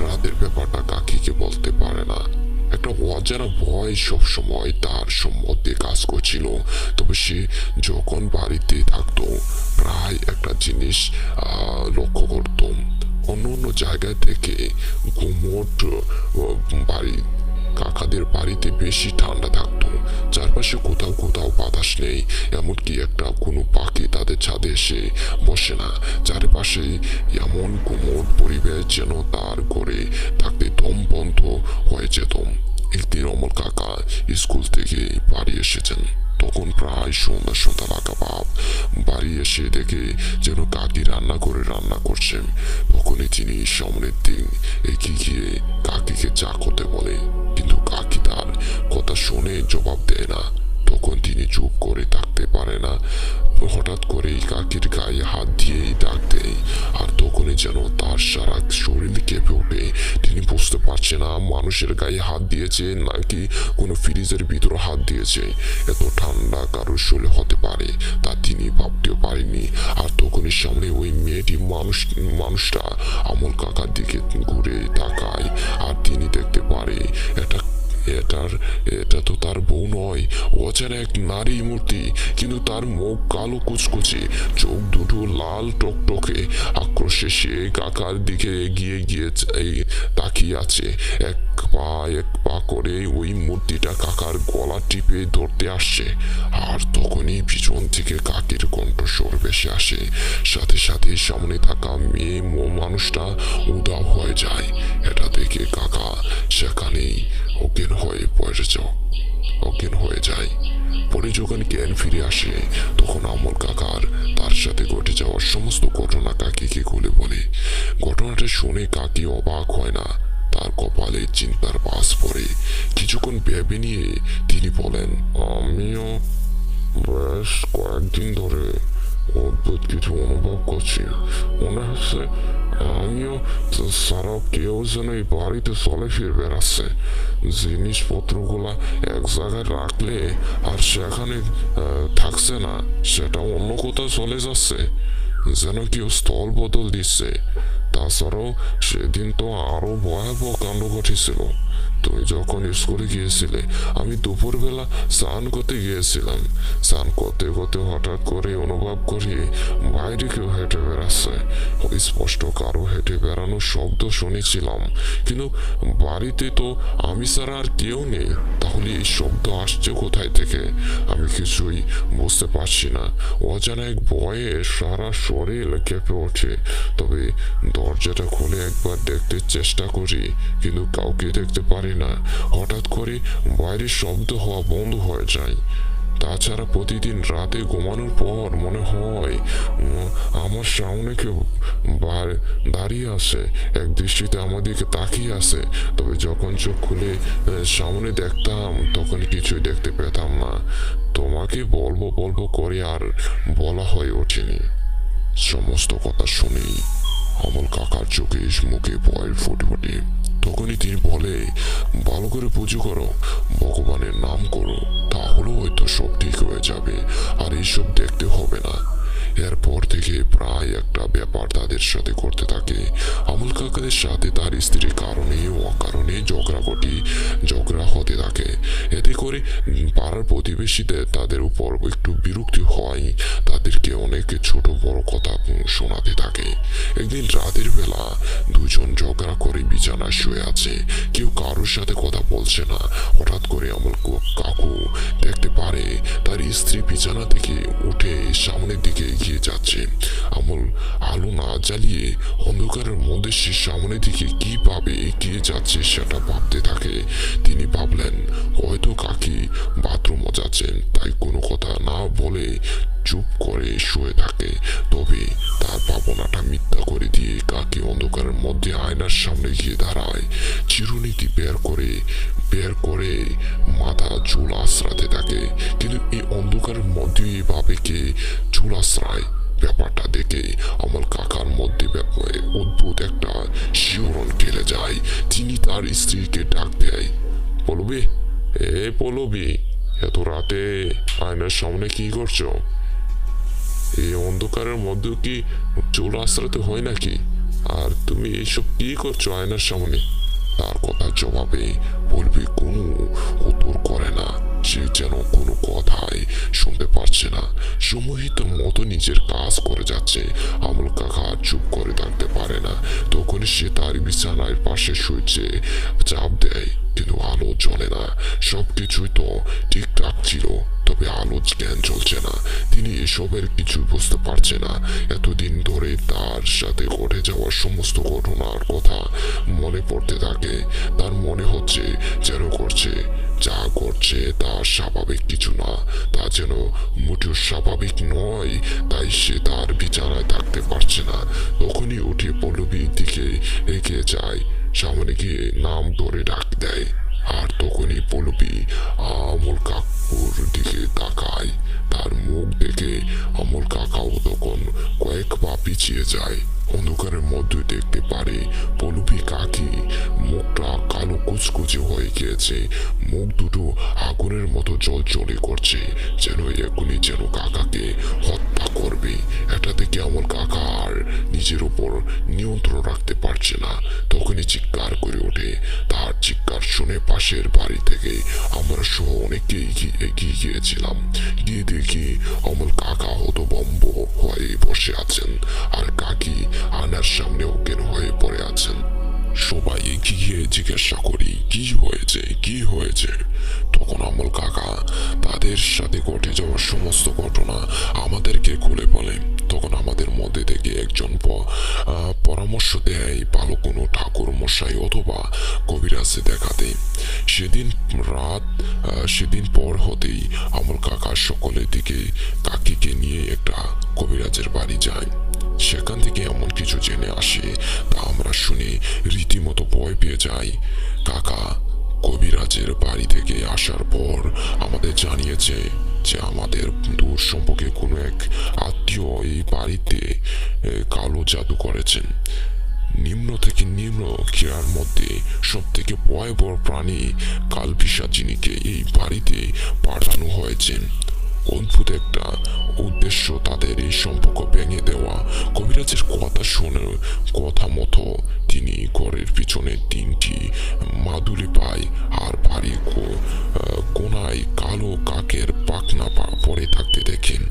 রাতের ব্যাপারটা কাকিকে বলতে পারে না। একটা অজানা ভয় সবসময় তার সম্মধ্যে কাজ করছিল। তবে সে যখন বাড়িতে থাকতো প্রায় একটা জিনিস লক্ষ্য করত, অন্য অন্য জায়গা থেকে গুমোট বাড়ি কাকাদের বাড়িতে বেশি ঠান্ডা থাকতো, চারপাশে কোথাও কোথাও বাতাস নেই, এমনকি একটা কোনো পাখি তাদের ছাদে এসে বসে না। চারপাশে এমন গুমোট পরিবেশ যেন তার ঘরে থাকতে দম বন্ধ হয়ে যেত। একদিন অমল কাকা স্কুল থেকে বাড়ি এসেছেন, তখন প্রায় সন্ধ্যা সন্ধ্যা লাগা ভাব। বাড়ি এসে দেখে যেন কাকি রান্না করছেন। তখনই তিনি সামনের দিন এগিয়ে গিয়ে কাকিকে চা করতে বলে, কিন্তু কাকি তার কথা শুনে জবাব দেয় না। তখন তিনি চুপ করে থাকতে পারে না, হঠাৎ করেই কাকির গায়ে হাত দিয়েই ডাক দেয়। আর তখনই যেন তার সারা শরীর কেঁপে ওঠে। তিনি বুঝতে পারছে না মানুষের গায়ে হাত দিয়েছে নাকি কোনো ফ্রিজের ভিতরে হাত দিয়েছে। এত ঠান্ডা কারোর শরীরে হতে পারে তা তিনি ভাবতেও পারেনি। আর তখনই সামনে ওই মেয়েটি মানুষটা আমল কাকার দিকে ঘুরে তাকায়, আর তিনি দেখতে পারে এটা তো তার বউ নয়, অচেনা এক নারী মূর্তি। কিন্তু তার মুখ কালো কুচকুচে, চোখ দুটো লাল টকটকে। আক্রোশে সে কাকার দিকে এগিয়ে গিয়ে তাকিয়ে আছে। এক পা করে ওই মূর্তিটা কাকার গলা টিপে ধরতে আসছে। আর তখনই পিছন থেকে কাকির কণ্ঠস্বর ভেসে আসে, সাথে সাথে সামনে থাকা মেয়ে মানুষটা উধাও হয়ে যায়। এটা দেখে কাকা সেখানেই অজ্ঞান হয়ে যায়। পরে যখন জ্ঞান ফিরে আসে তখন আমল কাকার তার সাথে ঘটে যাওয়ার সমস্ত ঘটনা কাকিকে খুলে বলে। ঘটনাটা শুনে কাকি অবাক হয় না, তার কপালে চিন্তার বাস পড়ে। কিছুক্ষণ ভেবে নিয়ে তিনি বলেন, আমিও বেশ কয়েকদিন ধরে অদ্ভুত কিছু অনুভব করছি। মনে হচ্ছে আমিও সারা কেউ যেন এই বাড়িতে চলে ফিরে বেড়াচ্ছে। জিনিসপত্রগুলা এক জায়গায় রাখলে আর সেখানে থাকছে না, সেটা অন্য কোথাও চলে যাচ্ছে, যেন কেউ স্থল বদল দিচ্ছে। তাছাড়াও সেদিন তো আরো ভয়াবহ কাণ্ড ঘটেছিল। তুমি যখন স্কুলে গিয়েছিলে আমি দুপুরবেলা স্নান করতে গিয়েছিলাম। স্নান করতে করতে হঠাৎ করে অনুভব করি বাইরে কেউ হেঁটে বেড়াচ্ছে। স্পষ্ট কারো হেঁটে বেড়ানোর শব্দ শুনেছিলাম, কিন্তু বাড়িতে তো আমি ছাড়া আর কেউ নেই। তাহলে এই শব্দ আসছে কোথায় থেকে আমি কিছুই বুঝতে পারছি না। অজানা এক ভয়ে সারা শরীর কেঁপে ওঠে। তবে দরজাটা খুলে একবার দেখতে চেষ্টা করি, কিন্তু কাউকে দেখতে পারি না। হঠাৎ করে বাইরের শব্দ হওয়া বন্ধ হয়ে যায়। তাছাড়া প্রতিদিন রাতে ঘুমানোর পর মনে হয় আমার সামনে কেউ দাঁড়িয়ে আছে, এক দৃষ্টিতে আমার দিকে তাকিয়ে আছে। তবে যখন চোখ খুলে সামনে দেখতাম তখন কিছুই দেখতে পেতাম না। তোমাকে বলবো বলবো করে আর বলা হয়ে ওঠেনি। সমস্ত কথা শুনেই অমল কাকার চোখে মুখে ভয়ের ফুটে ওঠে। তখনই তিনি বলে, ভালো করে পুজো করো, ভগবানের নাম করো, তাহলে হয়তো সব ঠিক হয়ে যাবে, আর এইসব দেখতে হবে না। এরপর থেকে প্রায় একটা ব্যাপার তাদের সাথে করতে থাকে। অমল কাকাদের সাথে তার স্ত্রীর কারণে অকারণে ঝগড়া হতে থাকে। এতে করে পাড়ার প্রতিবেশীদের তাদের উপর একটু বিরক্তি হয়, তাদেরকে অনেকে ছোট বড় কথা শোনাতে থাকে। একদিন রাতের বেলা দুজন ঝগড়া করে বিছানায় শুয়ে আছে, কেউ কারোর সাথে কথা বলছে না। হঠাৎ করে অমল কাকু দেখতে পারে তার স্ত্রী বিছানা থেকে উঠে সামনের দিকে এগিয়ে যাচ্ছে। অমল আলো না জ্বালিয়ে অন্ধকারের মধ্যে সে সামনের দিকে কিভাবে এগিয়ে যাচ্ছে সেটা ভাবতে থাকে। তিনি ভাবলেন হয়তো কাকি বাথরুমও যাচ্ছেন, তাই কোনো কথা না বলে চুপ করে শুয়ে থাকে। তবে তার ভাবনাটা মিথ্যা করে দিয়ে কাকি অন্ধকারের মধ্যে আয়নার সামনে গিয়ে দাঁড়ায়। চিরুনিটি বের করে মাথা চুল আশ্রাতে থাকে। কিন্তু এই অন্ধকারের মধ্যে এভাবে কে চুল আশ্রায়, ব্যাপারটা দেখে অমল কাকার মধ্যে অদ্ভুত একটা শিহরণ খেলে যায়। তিনি তার স্ত্রীকে ডাক দেয়, পল্লবী, পল্লবী, এত রাতে আয়নার সামনে কি করছো? এই অন্ধকারের মধ্যে কি চুল আশ্রাতে হয় নাকি? আর তুমি এইসব কি করছো আয়নার সামনে? তার কথার জবাবে পল্লবী কোনো উত্তর করে না। সে যেন কোনো কথাই শুনতে পারছে না, সম্মোহিত মতো নিজের কাজ করে যাচ্ছে। অমল কাকা চুপ করে থাকতে পারে না। তখন সে তার বিছানার পাশে শুয়েছে, চাপ দেয়, কিন্তু আলো জ্বলে না। সবকিছুই তো ঠিকঠাক ছিল, তবে আলো জ্ঞান চলছে না। তিনি এসবের কিছু বুঝতে পারছে না। এতদিন ধরে তার সাথে ঘটে যাওয়া সমস্ত ঘটনার কথা মনে পড়তে থাকে। তার মনে হচ্ছে যেন যা করছে তা স্বাভাবিক কিছু না, তা যেন মোটেও স্বাভাবিক নয়। তাই সে তার বিছানায় থাকতে পারছে না। তখনই উঠে পল্লবীর দিকে এগিয়ে যায়, সামনে গিয়ে নাম ধরে ডাক দেয়। আর তখনই পল্লবী অমল কাকুর দিকে তাকায়। তার মুখ দেখে অমল কাকাও তখন কয়েক পা পিছিয়ে যায়। অন্ধকারের মধ্যে দেখতে পারে পল্লবী কাকি মুখটা কালো কুচকুচে হয়ে গিয়েছে, মুখ দুটো আগুনের মতো জ্বলজ্বলে করছে, যেন এখনই যেন কাকাকে হত্যা করবে। এটা দেখে অমল কাকা আর নিজের উপর নিয়ন্ত্রণ রাখতে পারছে না। তখনই চিৎকার করে ওঠে। তার চিৎকার শুনে পাশের বাড়ি থেকে আমরা সহ অনেকে এগিয়ে গিয়েছিলাম। গিয়ে দেখি অমল কাকা হতভম্ব হয়ে বসে আছেন, আর কাকি আয়নার সামনে অজ্ঞান হয়ে পড়ে আছেন। সবাই এগিয়ে জিজ্ঞাসা করি কি হয়েছে। তখন অমল কাকা তাদের সাথে ঘটে যাওয়া সমস্ত ঘটনা আমাদেরকে খুলে বলে। তখন আমাদের মধ্যে থেকে একজন পরামর্শ দেয় ভালো কোনো ঠাকুর মশাই অথবা কবিরাজে দেখাতে। সেদিন পর হতেই অমল কাকা সকলের দিকে কাকিকে নিয়ে একটা কবিরাজের বাড়ি যায়। সেখান থেকে এমন কিছু জেনে আসে তা আমরা শুনে রীতিমতো ভয় পেয়ে যাই। কাকা কবিরাজের বাড়ি থেকে আসার পর আমাদের জানিয়েছে যে আমাদের দূর সম্পর্কে কোনো এক আত্মীয় এই বাড়িতে কালো জাদু করেছেন। নিম্ন থেকে নিম্ন ক্রিয়ার মধ্যে সব থেকে ভয়াবহ প্রাণী কালপিশাচিনীকে এই বাড়িতে পাঠানো হয়েছে। অদ্ভুত একটা উদ্দেশ্য তাদের এই সম্পর্ক ভেঙে দেওয়া। কবিরাজের কথা মতো তিনি ঘরের পিছনে 3টি মাদুলি পায় আর বাড়ি কোনায় কালো কাকের পাখনা পড়ে থাকতে দেখেন।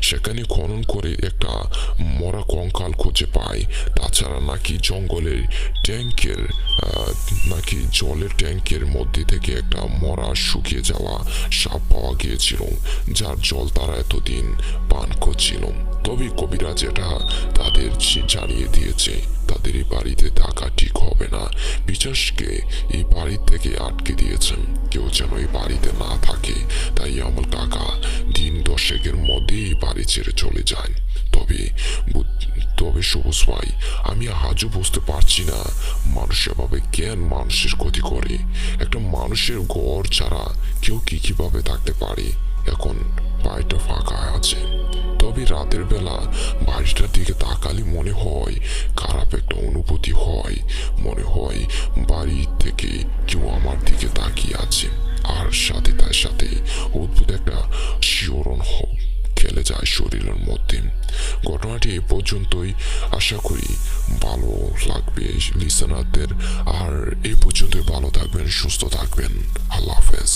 সেখানে খনন করে একটা মরা কঙ্কাল খুঁজে পায়। তাছাড়া নাকি জলের ট্যাঙ্কের মধ্যে থেকে একটা মরা শুকিয়ে যাওয়া সাপ পাওয়া গিয়েছিল, যার জল তারা এতদিন পান করছিল। তবে কবিরাজ এটা তাদের জানিয়ে দিয়েছে তাদের এই বাড়িতে থাকা ঠিক হবে না। বিশ্বাসকে এই বাড়ি থেকে আটকে দিয়েছেন, কেউ যেন এই বাড়িতে না থাকে। তাই আমল কাকা দিন 10 মধ্যেই বাড়ি ছেড়ে চলে যায়। তবে তবে সবুজ ভাই, আমি আজও বুঝতে পারছি না মানুষ এভাবে কেন মানুষের ক্ষতি করে। একটা মানুষের ঘর ছাড়া কেউ কিভাবে থাকতে পারে। এখন বাড়িটা ফাঁকা আছে, তবে রাতের বেলা বাড়িটার দিকে তাকালে মনে হয় খারাপ একটা অনুভূতি হয়। মনে হয় বাড়ি থেকে কেউ আমার দিকে তাকিয়ে আছে, আর সাথে তার সাথে অদ্ভুত একটা শিহরণ খেলে যায় শরীরের মধ্যে। ঘটনাটি এ পর্যন্তই। আশা করি ভালো লাগবে লিসেনারদের। আর এই পর্যন্তই, ভালো থাকবেন, সুস্থ থাকবেন। আল্লাহ হাফেজ।